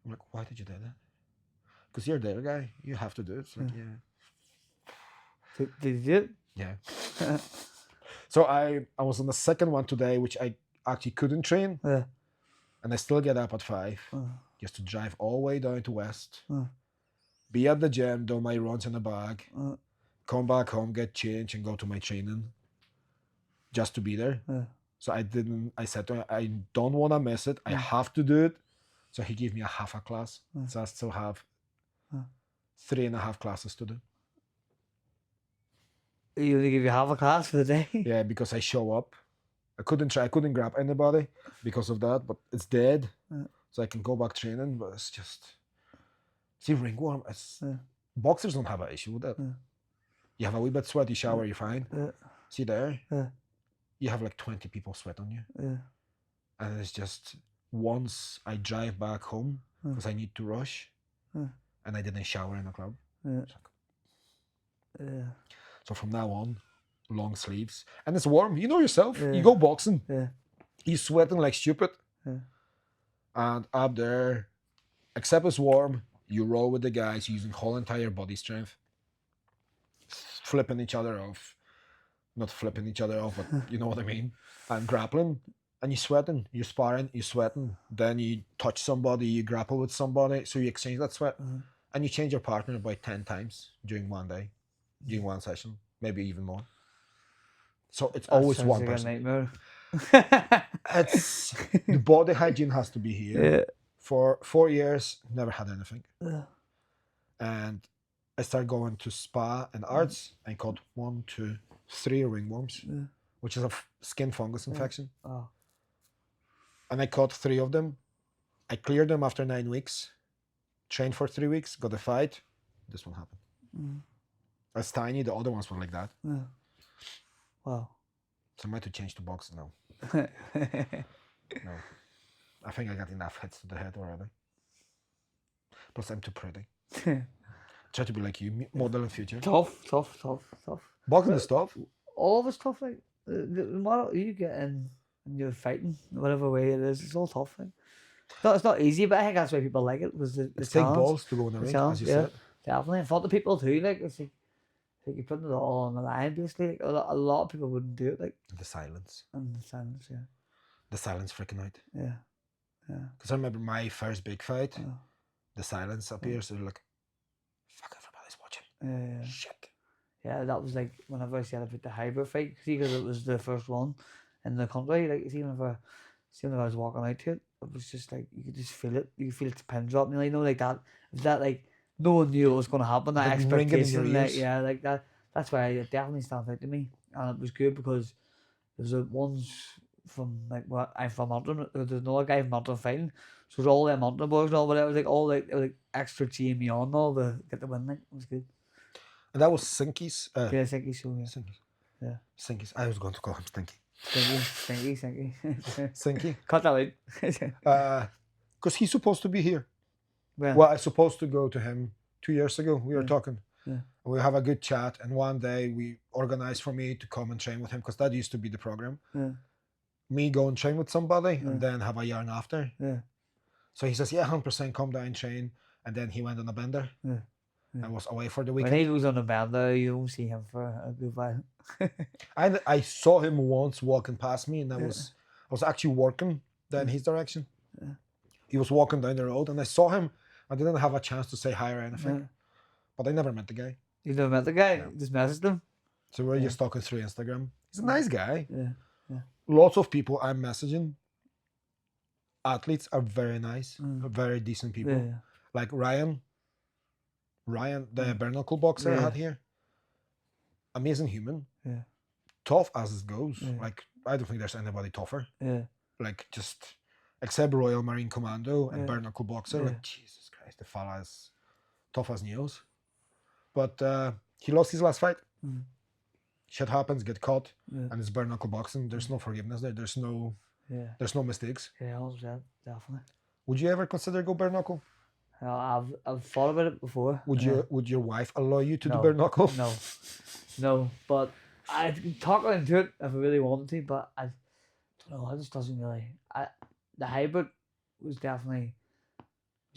like, "Why did you do that?" Because you're there, guy. You have to do it. It's like, Did you do it? Yeah. So I was on the second one today, which I actually couldn't train. And I still get up at 5 just to drive all the way down to West, be at the gym, do my runs in the bag, come back home, get changed, and go to my training just to be there. So I said to him, I don't want to miss it. I have to do it. So he gave me a half a class. So I still have 3.5 classes to do. He only give you half a class for the day? Yeah, because I show up. I couldn't grab anybody because of that, but it's dead. so I can go back training. But it's just see ringworm. It's boxers don't have an issue with that. You have a wee bit sweaty shower, you're fine. See there, you have like 20 people sweat on you, and it's just once I drive back home because I need to rush, and I didn't shower in the club. So from now on, long sleeves, and it's warm. You know yourself. You go boxing, you're sweating like stupid, and up there, except it's warm, you roll with the guys using whole entire body strength, flipping each other off, not flipping each other off, but you know what I mean, and grappling, and you're sweating, you're sparring, you're sweating. Then you touch somebody, you grapple with somebody, so you exchange that sweat, and you change your partner about 10 times during one day. During one session, maybe even more. So it's always one person. It's the body hygiene has to be here. For 4 years, never had anything. And I started going to spa and arts and caught 1, 2, 3 ringworms, which is a skin fungus infection. And I caught 3 of them. I cleared them after 9 weeks. Trained for 3 weeks, got a fight. This one happened. It's tiny. The other ones were like that. Wow. So I might have to change to boxing now. No. I think I got enough hits to the head already. Plus I'm too pretty. Try to be like you, model in future. Tough. Boxing is tough. All of it's tough. Like the matter you get in and you're fighting, whatever way it is, it's all tough. Like. It's not easy, but I think that's why people like it. Was the It's challenge. take balls to go in the ring, as you said. Definitely. And for the people too, like it's like you're putting it all on the line, basically. Like, a lot of people wouldn't do it. Like the silence. And the silence, The silence freaking out. Yeah. Because I remember my first big fight, the silence appears, so you're like, fuck, everybody's watching. Shit. Yeah, that was like whenever I said about the hybrid fight, because it was the first one in the country. Like, see, whenever I was walking out to it, it was just like, you could just feel it. You could feel the pin drop. You know, like that. It was that, like, no one knew what was going to happen. That expectation, like, like that. That's why it definitely stands out to me, and it was good because there's ones from like what I'm from Mountain. There's another guy from Mountain fighting, so it was all them Mountain boys and all. But it was like all like, it was like extra cheering me on all to get the win. Like, it was good. And that was Sinky's. Sinky's show. Sinky's. I was going to call him Stinky. Sinky. Sinky. Cut that out. Because he's supposed to be here. When? Well, I was supposed to go to him 2 years ago. We were talking. We have a good chat, and one day we organized for me to come and train with him, because that used to be the program. Me go and train with somebody and then have a yarn after. So he says, 100% come down and train. And then he went on a bender and was away for the weekend. When he was on a bender, you don't see him for a good while. I saw him once walking past me, and I was actually working in his direction. He was walking down the road, and I saw him. I didn't have a chance to say hi or anything, but I never met the guy. You never met the guy? No. Just messaged him? So we're just talking through Instagram. He's a nice guy. Lots of people I'm messaging, athletes, are very nice, very decent people. Like Ryan, the bare knuckle boxer I had here. Amazing human. Tough as it goes. Like, I don't think there's anybody tougher. Like, just except Royal Marine Commando and bare knuckle boxer. Like, Jesus Christ, the fella is tough as nails. But he lost his last fight. Shit happens, get caught, and it's bare knuckle boxing. There's no forgiveness there. There's no mistakes. Yeah, 100%, definitely. Would you ever consider go bare knuckle? I've thought about it before. Would your wife allow you to do bare knuckle? No. But I'd talk her into it if I really wanted to. But I don't know. It just doesn't really. The hybrid was definitely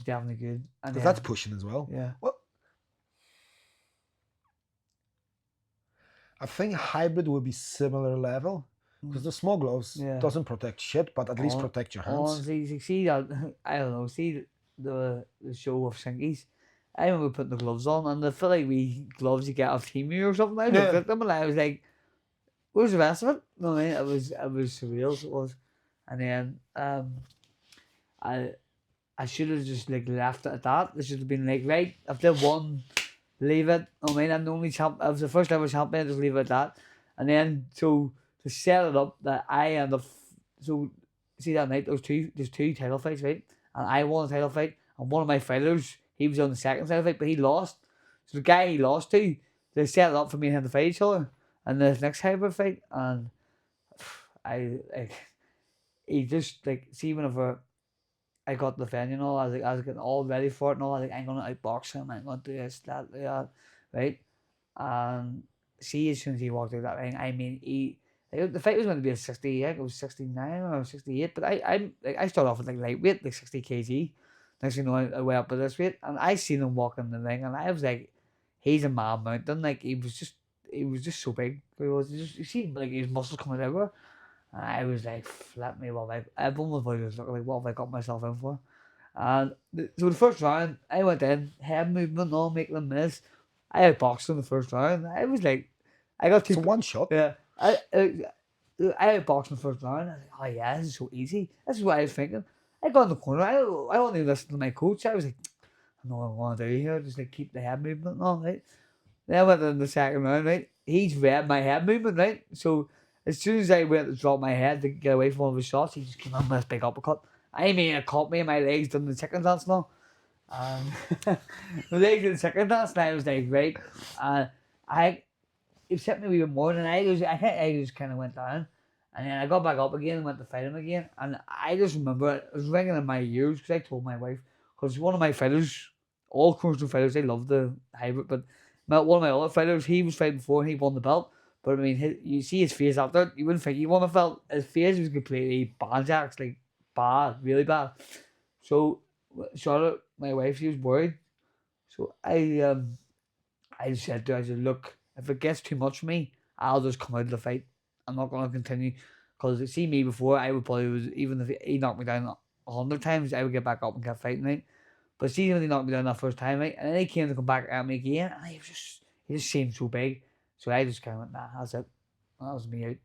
good. Because that's pushing as well. Yeah. Well, I think hybrid will be similar level, because the small gloves doesn't protect shit, but at least protect your hands. Honestly, see that, I don't know, see the show of Sinkies. I remember putting the gloves on, and I feel like gloves you get off Temu or something. I looked at them and I was like, where's the rest of it? No, I mean, it was surreal, so it was. And then I should have just like left it at that. It should have been like, right, if they won, leave it. I mean, I'm the only champ. I was the first ever champion. Just leave it at that. And then so to set it up that I end up. So see that night there's two title fights, right? and I won the title fight. And one of my fighters, he was on the second title fight, but he lost. So the guy he lost to, they set it up for me and him to fight each other in the next hybrid fight, and I like he just like see whenever I got the venue and all, I was getting all ready for it and all. I was like, I'm gonna outbox him. I'm gonna do this, that, right? And see, as soon as he walked out that ring, I mean, the fight was going to be a 68. It was 69 or 68. But I started off with like lightweight, like 60 kg. Next thing you know, I went up to this weight, and I seen him walk in the ring, and I was like, he's a man mountain. Like he was just so big. He was just, you see, like his muscles coming everywhere. And I was like, flip me, everyone was probably just looking like, what have I got myself in for? And so the first round, I went in, head movement, all making a miss. I outboxed in the first round. I was like, I got two. It's one shot. Yeah, I outboxed in the first round. I was like, oh yeah, this is so easy. This is what I was thinking. I got in the corner. I don't even listen to my coach. I was like, I know what I want to do here. Just like keep the head movement and all, right? Then I went in the second round, right? He's read my head movement, right? So as soon as I went to drop my head to get away from one of his shots, he just came in with this big uppercut. I mean, it caught me in my legs doing the chicken dance now. The legs in the chicken dance, and I was like, right. It hit me a wee bit more than I think I just kind of went down. And then I got back up again and went to fight him again. And I just remember it was ringing in my ears because I told my wife, because one of my fighters, all cornerstone fighters, they love the hybrid, but one of my other fighters, he was fighting before and he won the belt. But I mean, you see his face after, you wouldn't think he won the belt. His face was completely banjaxed, like bad, really bad. So Charlotte, my wife, she was worried. So I just said to her, I said, look, if it gets too much for me, I'll just come out of the fight. I'm not going to continue. Because see me before, I would probably, even if he knocked me down 100 times, I would get back up and kept fighting, right? But see when he knocked me down that first time, right? And then he came to come back at me again, and he just seemed so big. So I just kind of went, nah, that's it. That was me out.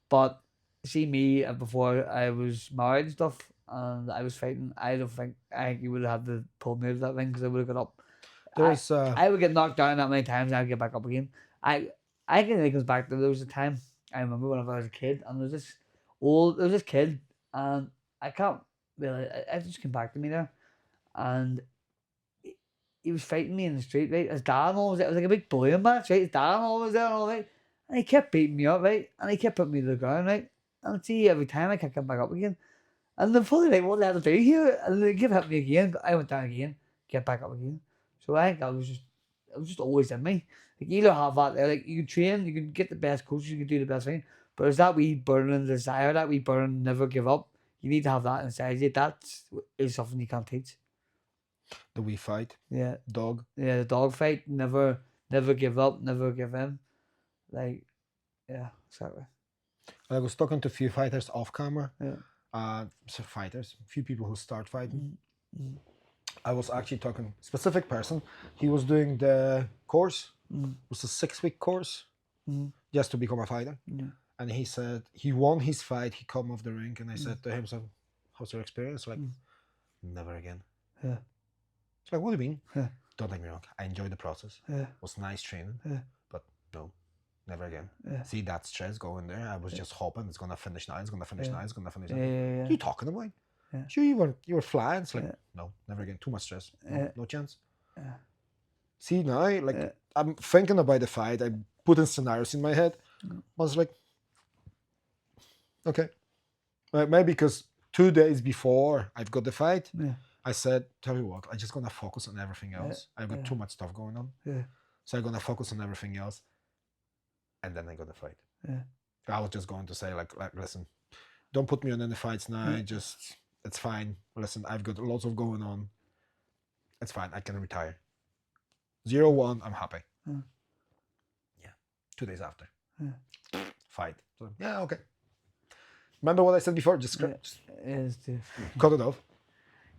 But see me before I was married and stuff, and I was fighting, I think he would have had to pull me out of that ring because I would have got up. I would get knocked down that many times and I'd get back up again. I think it comes back to there was a time I remember when I was a kid and there was this kid and I can't really it just came back to me there and he was fighting me in the street, right? His dad and all was there. It was like a big bullying match, right? His dad and all was there and all, right? And he kept beating me up, right? And he kept putting me to the ground, right? And see every time I kept coming back up again. And they're probably like, what did I have to do here? And they kept hitting me again. I went down again, get back up again. So I think it was just always in me. Like you don't have that there. Like you can train, you can get the best coaches, you can do the best thing. But it's that wee burning desire, that wee burning never give up. You need to have that inside you. That is something you can't teach. The wee fight. Yeah. Dog. Yeah, the dog fight. Never give up, never give in. Like, yeah, exactly. I was talking to a few fighters off camera. Yeah. Fighters, a few people who start fighting. Mm-hmm. I was actually talking specific person. He was doing the course. It was a 6-week course just to become a fighter. Yeah. And he said he won his fight. He come off the ring, and I said to him, "So, how's your experience?" Like, never again. Yeah. It's like, what do you mean? Yeah. Don't get me wrong. I enjoyed the process. Yeah. It was nice training. Yeah. But no, never again. Yeah. See that stress going there? I was just hoping it's gonna finish now. It's gonna finish now. It's gonna finish now. Yeah. What are you talking about? Yeah. Sure, you were flying. It's like, no, never again. Too much stress. No chance. Yeah. See now, like I'm thinking about the fight. I'm putting scenarios in my head. I was like, okay, maybe because 2 days before I've got the fight, I said, tell you what, I'm just gonna focus on everything else. I've got too much stuff going on. Yeah. So I'm gonna focus on everything else, and then I got the fight. Yeah. I was just going to say like listen, don't put me on any fights now. Just it's fine. Listen, I've got lots of going on. It's fine. I can retire. 0-1. I'm happy. Yeah. 2 days after. Fight. So, yeah. Okay. Remember what I said before? Just cut it off.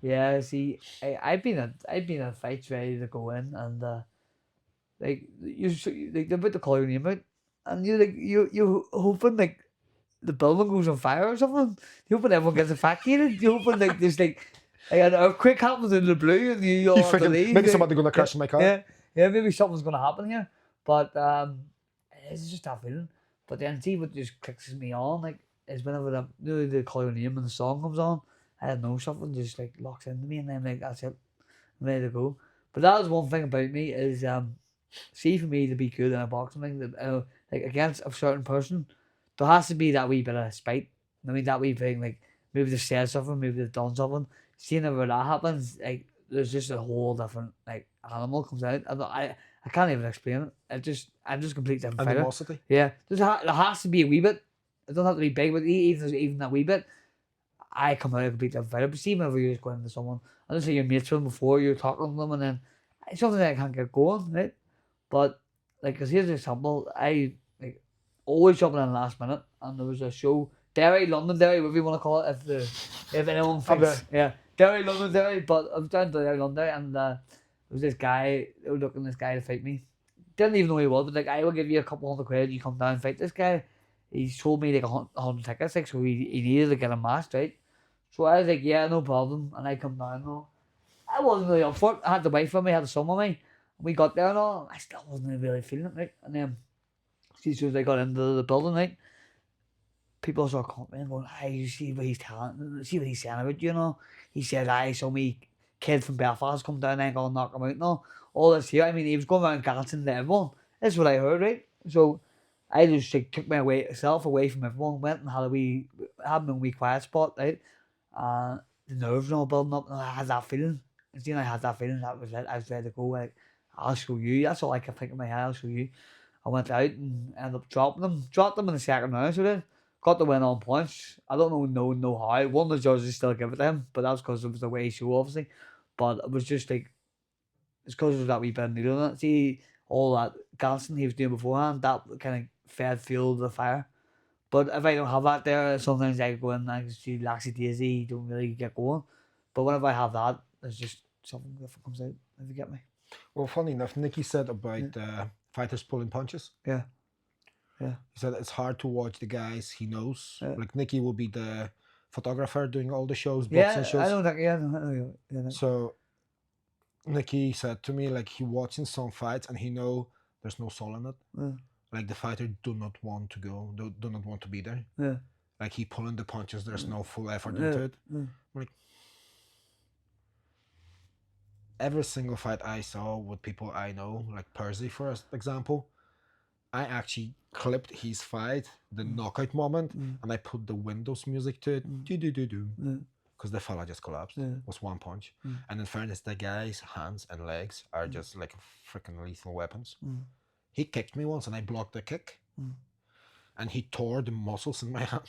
Yeah. See, I've been at fights ready to go in, and like they're about to call your name out, and you hoping like the building goes on fire or something. You hoping everyone gets evacuated. You hoping like there's like an earthquake happens in the blue and you all have to leave. Maybe somebody's gonna crash in my car. Yeah, maybe something's gonna happen here. But it's just that feeling. But then see what just clicks me on like is whenever they call your name and the song comes on, I don't know, something just like locks into me, and then like that's it, I'm ready to go. But that was one thing about me is see for me to be good in a boxing ring, that like against a certain person, there has to be that wee bit of spite. I mean that wee thing, like maybe they've said something, maybe they've done something. Seeing whenever that happens, like there's just a whole different like animal comes out. I can't even explain it. I'm just completely different fighter. Animosity. Yeah, there has to be a wee bit. It doesn't have to be big, but even that wee bit, I come out a complete different fighter. But see, whenever you're just going into someone, I don't say you're mates with them before, you're talking to them, and then it's something that I can't get going, right? But like, cause here's an example, I like always jumping in the last minute, and there was a show, London Derry, whatever you want to call it, if anyone thinks, yeah, London Derry. But I was down to London, and there was this guy, they were looking this guy to fight me. Didn't even know who he was, but like, I will give you a couple $100, you come down and fight this guy. He sold me like 100 tickets, like, so he needed to get a mask, right? So I was like, yeah, no problem, and I come down, no. I wasn't really up for it. I had the wife with me, I had the son with me. We got there and all, I still wasn't really feeling it, right? And then, as soon as I got into the building, right, people started commenting, going, "Hey, you see what he's telling, see what he's saying about you, you know?" He said, "I saw me kid from Belfast come down there and gonna knock him out, and all this here." I mean, he was going around dancing to everyone. That's what I heard, right? So I just like, took myself away from everyone, went and had my wee quiet spot, right? And the nerves all building up, and I had that feeling. And then I had that feeling, that was it. I was ready to go. Like, I'll show you. That's all I kept thinking in my head. I'll show you. I went out and ended up dropped them in the second round. So then got the win on points. I don't know how. One of the judges still give it to him, but that was because it was the way he show, obviously. But it was just like, it's because of that wee bit of needle in it. See, all that dancing he was doing beforehand, that kind of fed fuel to the fire. But if I don't have that there, sometimes I go in and I can see laxy daisy, don't really get going. But whenever I have that, there's just something different comes out, if you get me. Well, funny enough, Nicky said about fighters pulling punches. Yeah. Yeah. He said it's hard to watch the guys he knows. Yeah. Like Nicky will be the photographer doing all the shows, boxing Yeah, shows. I don't think, yeah, no, yeah, no. So Nicky said to me, like, he watching some fights and he know there's no soul in it. Yeah. Like the fighter do not want to go, do not want to be there. Yeah. Like he pulling the punches, there's no full effort into it. Yeah. Like every single fight I saw with people I know, like Percy for example, I actually clipped his fight, the knockout moment, and I put the Windows music to it, because the fella just collapsed. It was one punch. And in fairness, the guy's hands and legs are just like freaking lethal weapons. He kicked me once and I blocked the kick. And he tore the muscles in my hand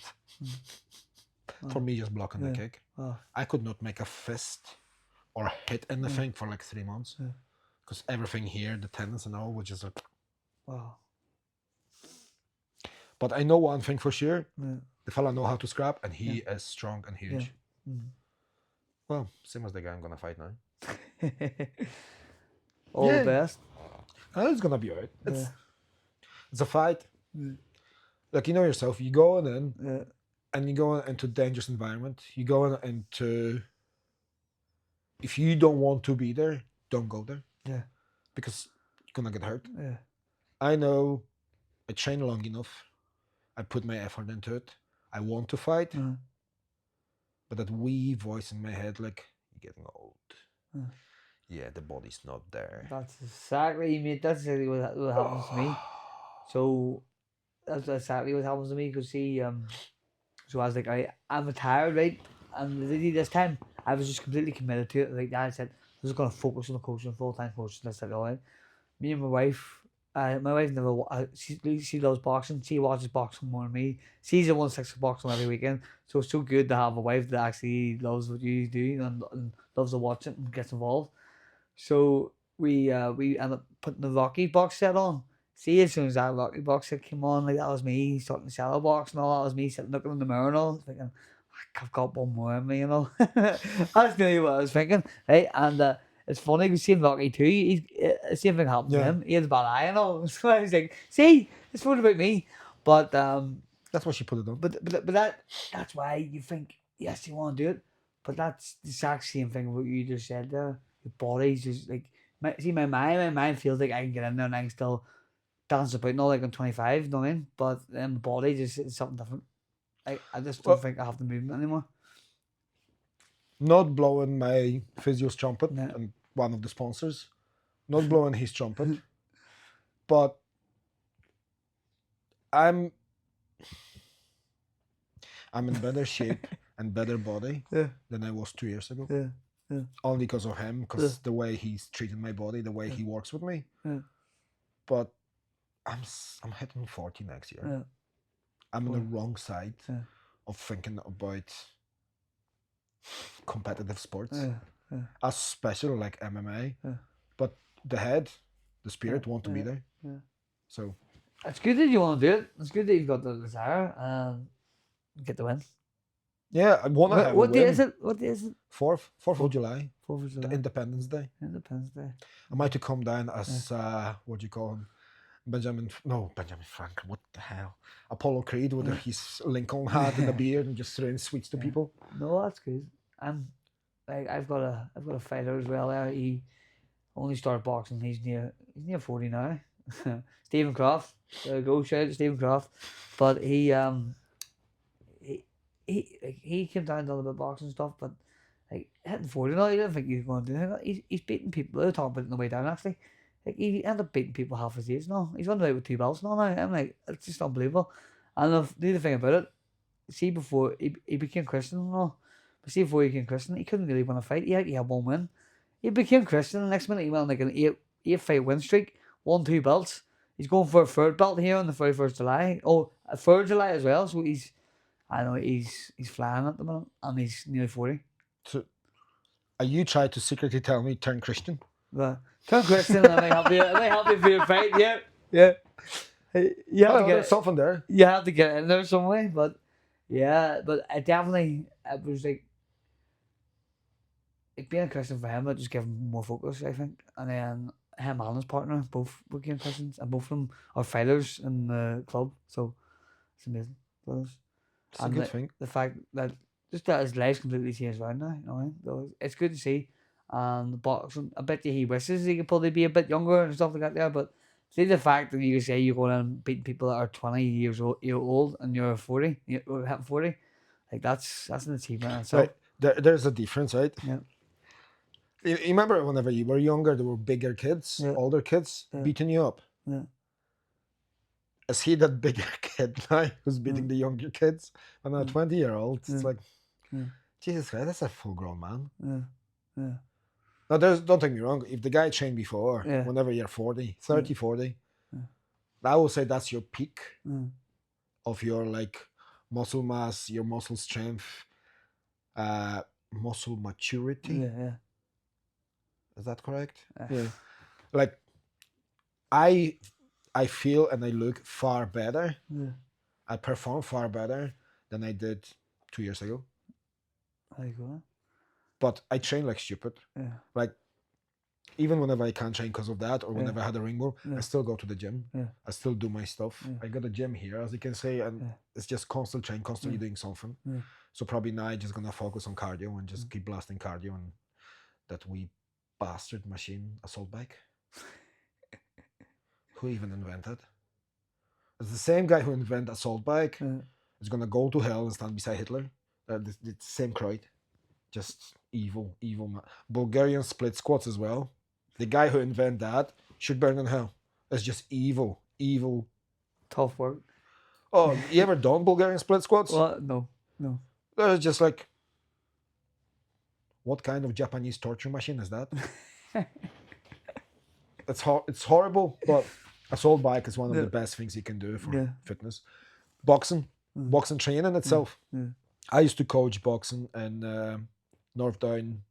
for me just blocking the kick. I could not make a fist or hit anything for like 3 months. Because everything here, the tendons and all, was just like... Wow. But I know one thing for sure. The fella know how to scrap and he is strong and huge. Well, same as the guy I'm going to fight now. All the best. It's going to be alright. It's a fight. Like, you know yourself, you go in and you go into dangerous environment. You go into... If you don't want to be there, don't go there. Yeah. Because you're going to get hurt. Yeah. I know I train long enough. I put my effort into it. I want to fight. But that wee voice in my head, like, you're getting old. Yeah, the body's not there. That's exactly what happens to me. So that's exactly what happens to me. Because see, so I was like, I'm retired, right? And this time I was just completely committed to it. Like I said, I was going to focus on the coaching, full-time coaching. That's it, all right. Me and my wife never. She loves boxing. She watches boxing more than me. She's the one that sticks to boxing every weekend. So it's so good to have a wife that actually loves what you do and loves to watch it and gets involved. So we end up putting the Rocky box set on. See, as soon as that Rocky box set came on, like that was me starting the shadow box and all. That was me sitting looking in the mirror and all, thinking, I've got one more in me, you know. That's really what I was thinking, right? And it's funny because seeing Rocky 2, the same thing happened to him. He had a bad eye and all. So I was like, see, it's funny about me. But that's why she put it on. But that's why you think, yes, you want to do it. But that's the exact same thing what you just said there. Your body's just like, my mind feels like I can get in there and I can still dance about, not like I'm 25, you know what I mean? But then my body just is something different. I just don't think I have the movement anymore. not blowing my physio's trumpet Yeah. and one of the sponsors, not blowing his trumpet, but I'm in better shape and better body Yeah. than I was 2 years ago. Yeah. Yeah. Only because of him, because the way he's treating my body, the way he works with me. Yeah. But I'm hitting 40 next year. Yeah. I'm on the wrong side Yeah. of thinking about competitive sports, Yeah. especially like MMA. Yeah. But the head, the spirit want to be there. Yeah. So It's good that you want to do it. It's good that you've got the desire and get the win. yeah, I want to have What a day win. is it? What day is it? 4th of July, 4th of the July. Independence Day. Independence Day. I might to come down as what do you call him? Benjamin Franklin. What the hell? Apollo Creed with his Lincoln hat and a beard and just throwing sweets to people. No, that's good. And like I've got a fighter as well. There, he only started boxing. He's near 40 now. Stephen Croft. There we go. Shout out to Stephen Croft. But he came down to a little bit of boxing stuff, but like hitting 40 now, you didn't think he was going to do anything. He's beating people. They're talking about it on the way down actually. Like he ended up beating people half his age now. He's running away with 2 belts now. I'm like, it's just unbelievable. And the other thing about it, see before he became Christian and all, but see before he became Christian, he couldn't really win a fight. He had 1 win. He became Christian. The next minute he went on like an eight fight win streak, won 2 belts. He's going for a 3rd belt here on the 31st July. Oh, a 3rd July as well. So he's flying at the moment, and he's nearly 40. So, are you trying to secretly tell me turn Christian? But turn Christian, and I might help you for your fight. Yeah, yeah. You have to There's something there. You have to get in there some way, but yeah, but it was like being a Christian for him. It just gave him more focus, I think. And then him and his partner both became Christians, and both of them are fighters in the club. So it's amazing for us. It's a good thing. The fact that just that his life's completely changed around now. You know, so it's good to see. And boxing, I bet you he wishes he could probably be a bit younger and stuff like that there. But see the fact that you say you're going and beating people that are 20 year old and you're 40, you're hitting 40, like that's an achievement in itself. Right. There's a difference, right? Yeah. You remember whenever you were younger, there were bigger kids, older kids beating you up. Yeah. Is he that bigger kid now who's beating the younger kids? And a 20-year-old, it's like, Jesus Christ, that's a full-grown man. Yeah. Now, don't take me wrong. If the guy trained before, whenever you're 40, 30, 40, I would say that's your peak of your like muscle mass, your muscle strength, muscle maturity. Yeah. Is that correct? Yeah. Like, I feel and I look far better. Yeah. I perform far better than I did 2 years ago. There you go. But I train like stupid. Yeah. Like, even whenever I can't train because of that, or whenever I had a ring ball, I still go to the gym. Yeah. I still do my stuff. I got a gym here, as you can say, and it's just constant train, constantly doing something. So probably now I'm just gonna focus on cardio and just keep blasting cardio and that wee bastard machine assault bike. Who even invented? It's the same guy who invented assault bike. Is gonna go to hell and stand beside Hitler. It's the same crowd. Just evil man. Bulgarian split squats as well. The guy who invented that should burn in hell. It's just evil. Tough work. Oh, you ever done Bulgarian split squats? Well, no. It's just like, what kind of Japanese torture machine is that? It's horrible, but assault bike is one of the best things you can do for fitness. Boxing training itself. I used to coach boxing in North Down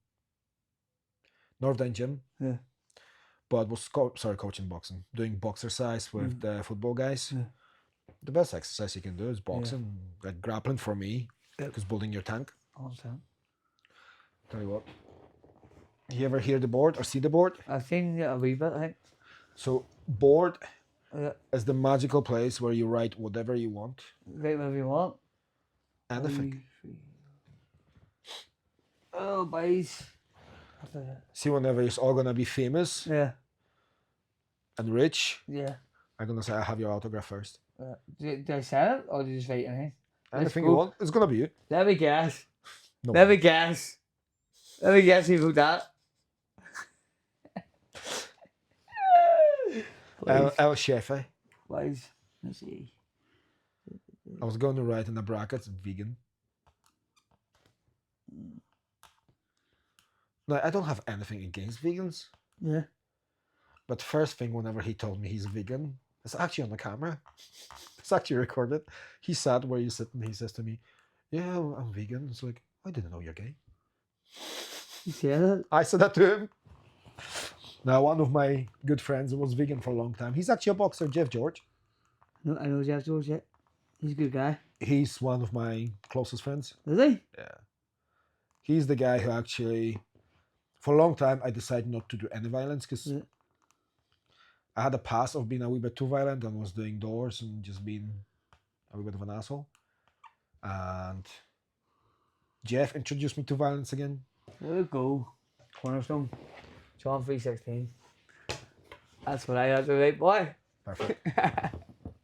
Gym. Yeah. But was coaching boxing, doing boxercise with the football guys. Yeah. The best exercise you can do is boxing, like grappling for me, because building your tank. All the time. Tell you what. You ever hear the board or see the board? I've seen it a wee bit, I think. So board is the magical place where you write whatever you want. Write whatever you want. Anything. Oh, boys. See, whenever it's all gonna be famous. Yeah. And rich. Yeah. I'm gonna say I have your autograph first. Do I say it or do you just write anything? Anything you want, it's gonna be you. Let me guess. No. Let me guess. Let me guess who wrote that. El Shefe. Wise. Let's see. I was going to write in the brackets vegan. No, I don't have anything against vegans. Yeah. But first thing, whenever he told me he's vegan, it's actually on the camera. It's actually recorded. He sat where you sit and he says to me, "Yeah, I'm vegan." It's like, I didn't know you're gay. You said it? I said that to him. Now, one of my good friends was vegan for a long time. He's actually a boxer, Jeff George. No, I know Jeff George, yeah. He's a good guy. He's one of my closest friends. Is he? Yeah. He's the guy who actually, for a long time, I decided not to do any violence because Yeah. I had a past of being a wee bit too violent and was doing doors and just being a wee bit of an asshole. And Jeff introduced me to violence again. There we go. Cornerstone. John 3:16. That's what I had to write, boy. Perfect.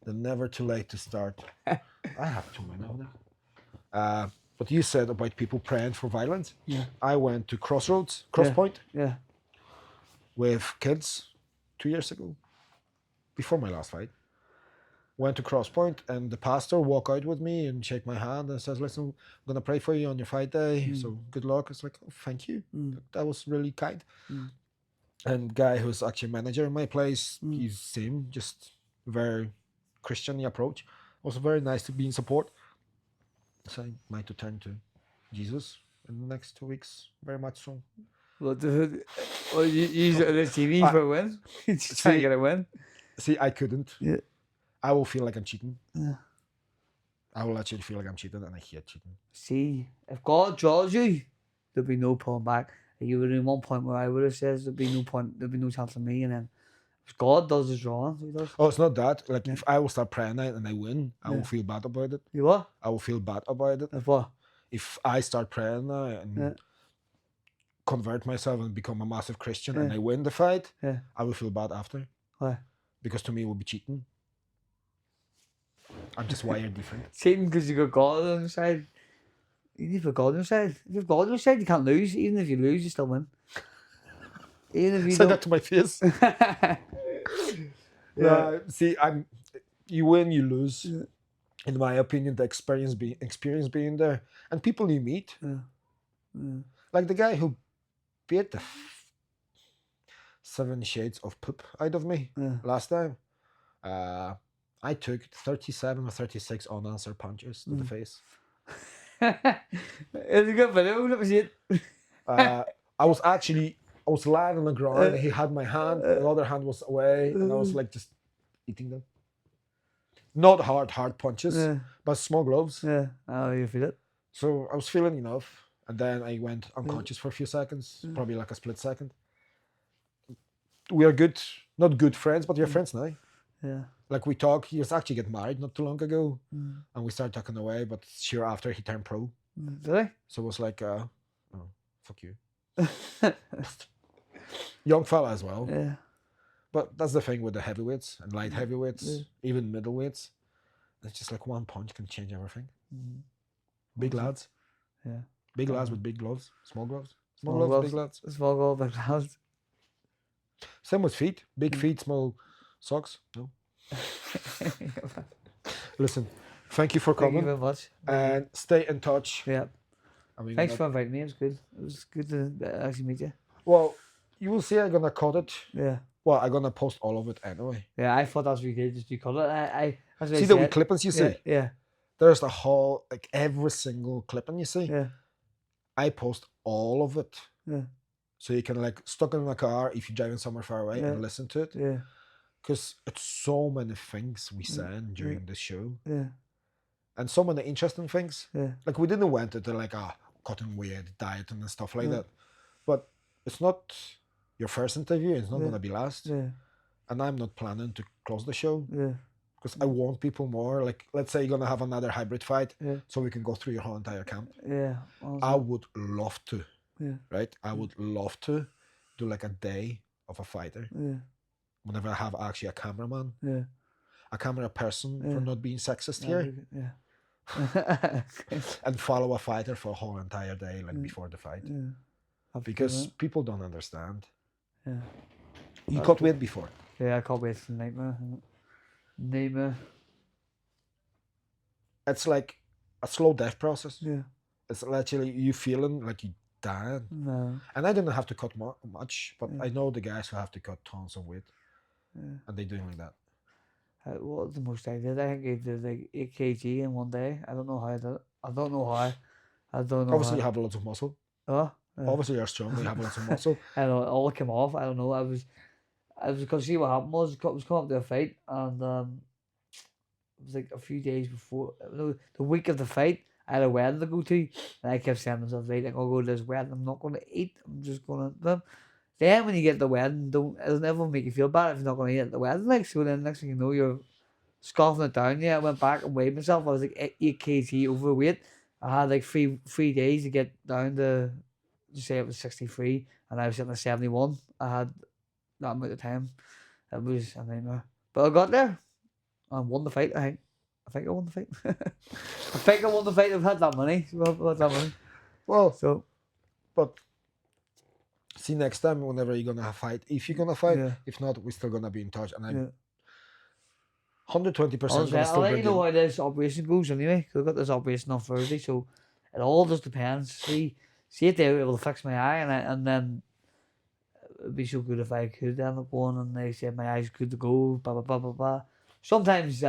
They're never too late to start. I have too many of them. What you said about people praying for violence. Yeah. I went to Crosspoint Yeah. with kids 2 years ago, before my last fight. Went to Crosspoint and the pastor walked out with me and shake my hand and says, "Listen, I'm gonna pray for you on your fight day. So good luck." It's like, "Oh, thank you. That was really kind." And guy who's actually manager in my place, he's same, just very Christian approach. Also very nice to be in support. So I might to turn to Jesus in the next 2 weeks, very much so. Well, you use it on the TV for a win? Just trying to get a win? See, I couldn't. Yeah. I will feel like I'm cheating. Yeah. I will actually feel like I'm cheating and I hate cheating. See, if God draws you, there'll be no pulling back. You were in one point where I would have said there'll be no point, there'll be no chance of me, and then if God does his drawing, he does. Oh, it's not that. Like, if I will start praying and I win, I will Yeah. feel bad about it. You what? I will feel bad about it. If what? If I start praying now and convert myself and become a massive Christian and I win the fight, I will feel bad after. Why? Because to me, it will be cheating. I'm just wired different. Cheating because you got God on your side. You need to God on your side. If you've God on your side, you can't lose. Even if you lose, you still win. Even if you Say don't. that to my face. See, you win, you lose. Yeah. In my opinion, the experience being there, and people you meet, like the guy who beat the 7 shades of poop out of me last time. I took 37 or 36 unanswered punches to the face. It's a good video. Let me see it. I was lying on the ground. And he had my hand. The other hand was away, and I was like just eating them. Not hard punches, but small gloves. Yeah. Oh, you feel it? So I was feeling enough, and then I went unconscious for a few seconds, probably like a split second. We are good, not good friends, but we're friends now. Yeah. Like we talk, he was actually get married not too long ago, and we started talking away. But sure, after he turned pro, Really? so it was like, oh, fuck you, young fella as well. Yeah. But that's the thing with the heavyweights and light heavyweights, even middleweights. It's just like one punch can change everything. Big lads. Yeah. Big lads with big gloves, small gloves, small gloves, big lads. Small gloves, big lads. Same with feet, big feet, small socks. No. Listen, thank you for Thank you coming, very much. and stay in touch. Yeah. I mean, Thanks for inviting me. It was good. It was good to actually meet you. well, you will see. I'm gonna cut it. Yeah. Well, I'm gonna post all of it anyway. Yeah, I thought that was really good. Just because that's what See I the wee said. clippings you see? Yeah. There's the whole, like every single clipping you see. Yeah. I post all of it. Yeah. So you can like stuck in a car if you're driving somewhere far away and listen to it. Yeah. Because it's so many things we said during the show. Yeah. And so many interesting things. Yeah. Like we didn't went into like cutting weight, dieting and stuff like that. But it's not your first interview. It's not gonna be last. Yeah. And I'm not planning to close the show. Yeah. Because I want people more. Like, let's say you're gonna have another hybrid fight, Yeah. so we can go through your whole entire camp. Yeah. I would love to. Yeah. Right? I would love to do like a day of a fighter. Yeah. Whenever I have actually a cameraman, Yeah. a camera person, for not being sexist here, Yeah. and follow a fighter for a whole entire day, like before the fight. Yeah. because people don't understand. Yeah. You cut weight before. Yeah, I can't wait for nightmare. Nightmare. It's like a slow death process. Yeah. It's literally you feeling like you dying. No. And I didn't have to cut much, but I know the guys who have to cut tons of weight. Yeah. And they doing like that. What was the most I did? I think I did like 8 kg in one day. I don't know how I did it. I don't know how. I don't know Obviously, how. you have lots of muscle. Oh. Yeah. Obviously, you're strong. You have lots of muscle. I know it all came off. I don't know. I was because see what happened was I was coming up to a fight and it was like a few days before. No, the week of the fight, I had a wedding to go to, and I kept saying to myself, right, I'll go to this wedding. I'm not going to eat. I'm just going to. Then when you get to the wedding, it'll never make you feel bad if you're not going to eat at the wedding. Like so, then next thing you know, you're scoffing it down. Yeah, I went back and weighed myself. I was like 8 kg overweight. I had like three days to get down to say it was 63, and I was sitting at 71. I had that amount of time. It was a nightmare. But I got there and won the fight, I think. I think I won the fight. I think I won the fight. I've had that money. I've had that money. Well, So, but see next time whenever you're gonna fight, if you're gonna fight, yeah. if not, we're still gonna be in touch. And I'm Yeah. 120% I'll gonna still let you bring know you. how this operation goes anyway. Cause I got this operation on Thursday, so it all just depends. See if they were able to fix my eye, and then it'd be so good if I could end up going and they said my eye's good to go. Blah blah blah blah blah. Sometimes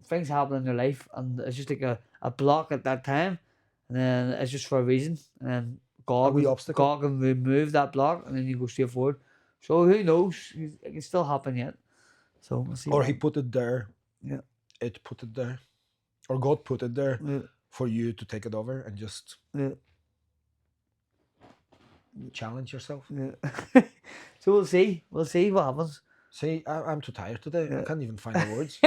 things happen in your life and it's just like a block at that time, and then it's just for a reason, and then God wee obstacle. God can remove that block, and then you go straight forward. So who knows? It can still happen yet. So we'll see. Or he put it there. Yeah. It put it there. Or God put it there Yeah. for you to take it over and just Yeah. challenge yourself. Yeah. So we'll see. We'll see what happens. See, I'm too tired today. Yeah. I can't even find the words.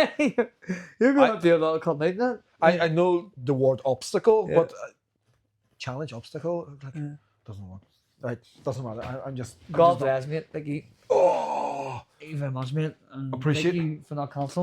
You're going to do a lot of cutting out that. I know the word obstacle, Yeah. but challenge obstacle like, Yeah. doesn't work. Right, doesn't matter. I'm just. God bless, mate. Thank you. Oh, Thank you very much, mate. And Appreciate thank you for not cancelling.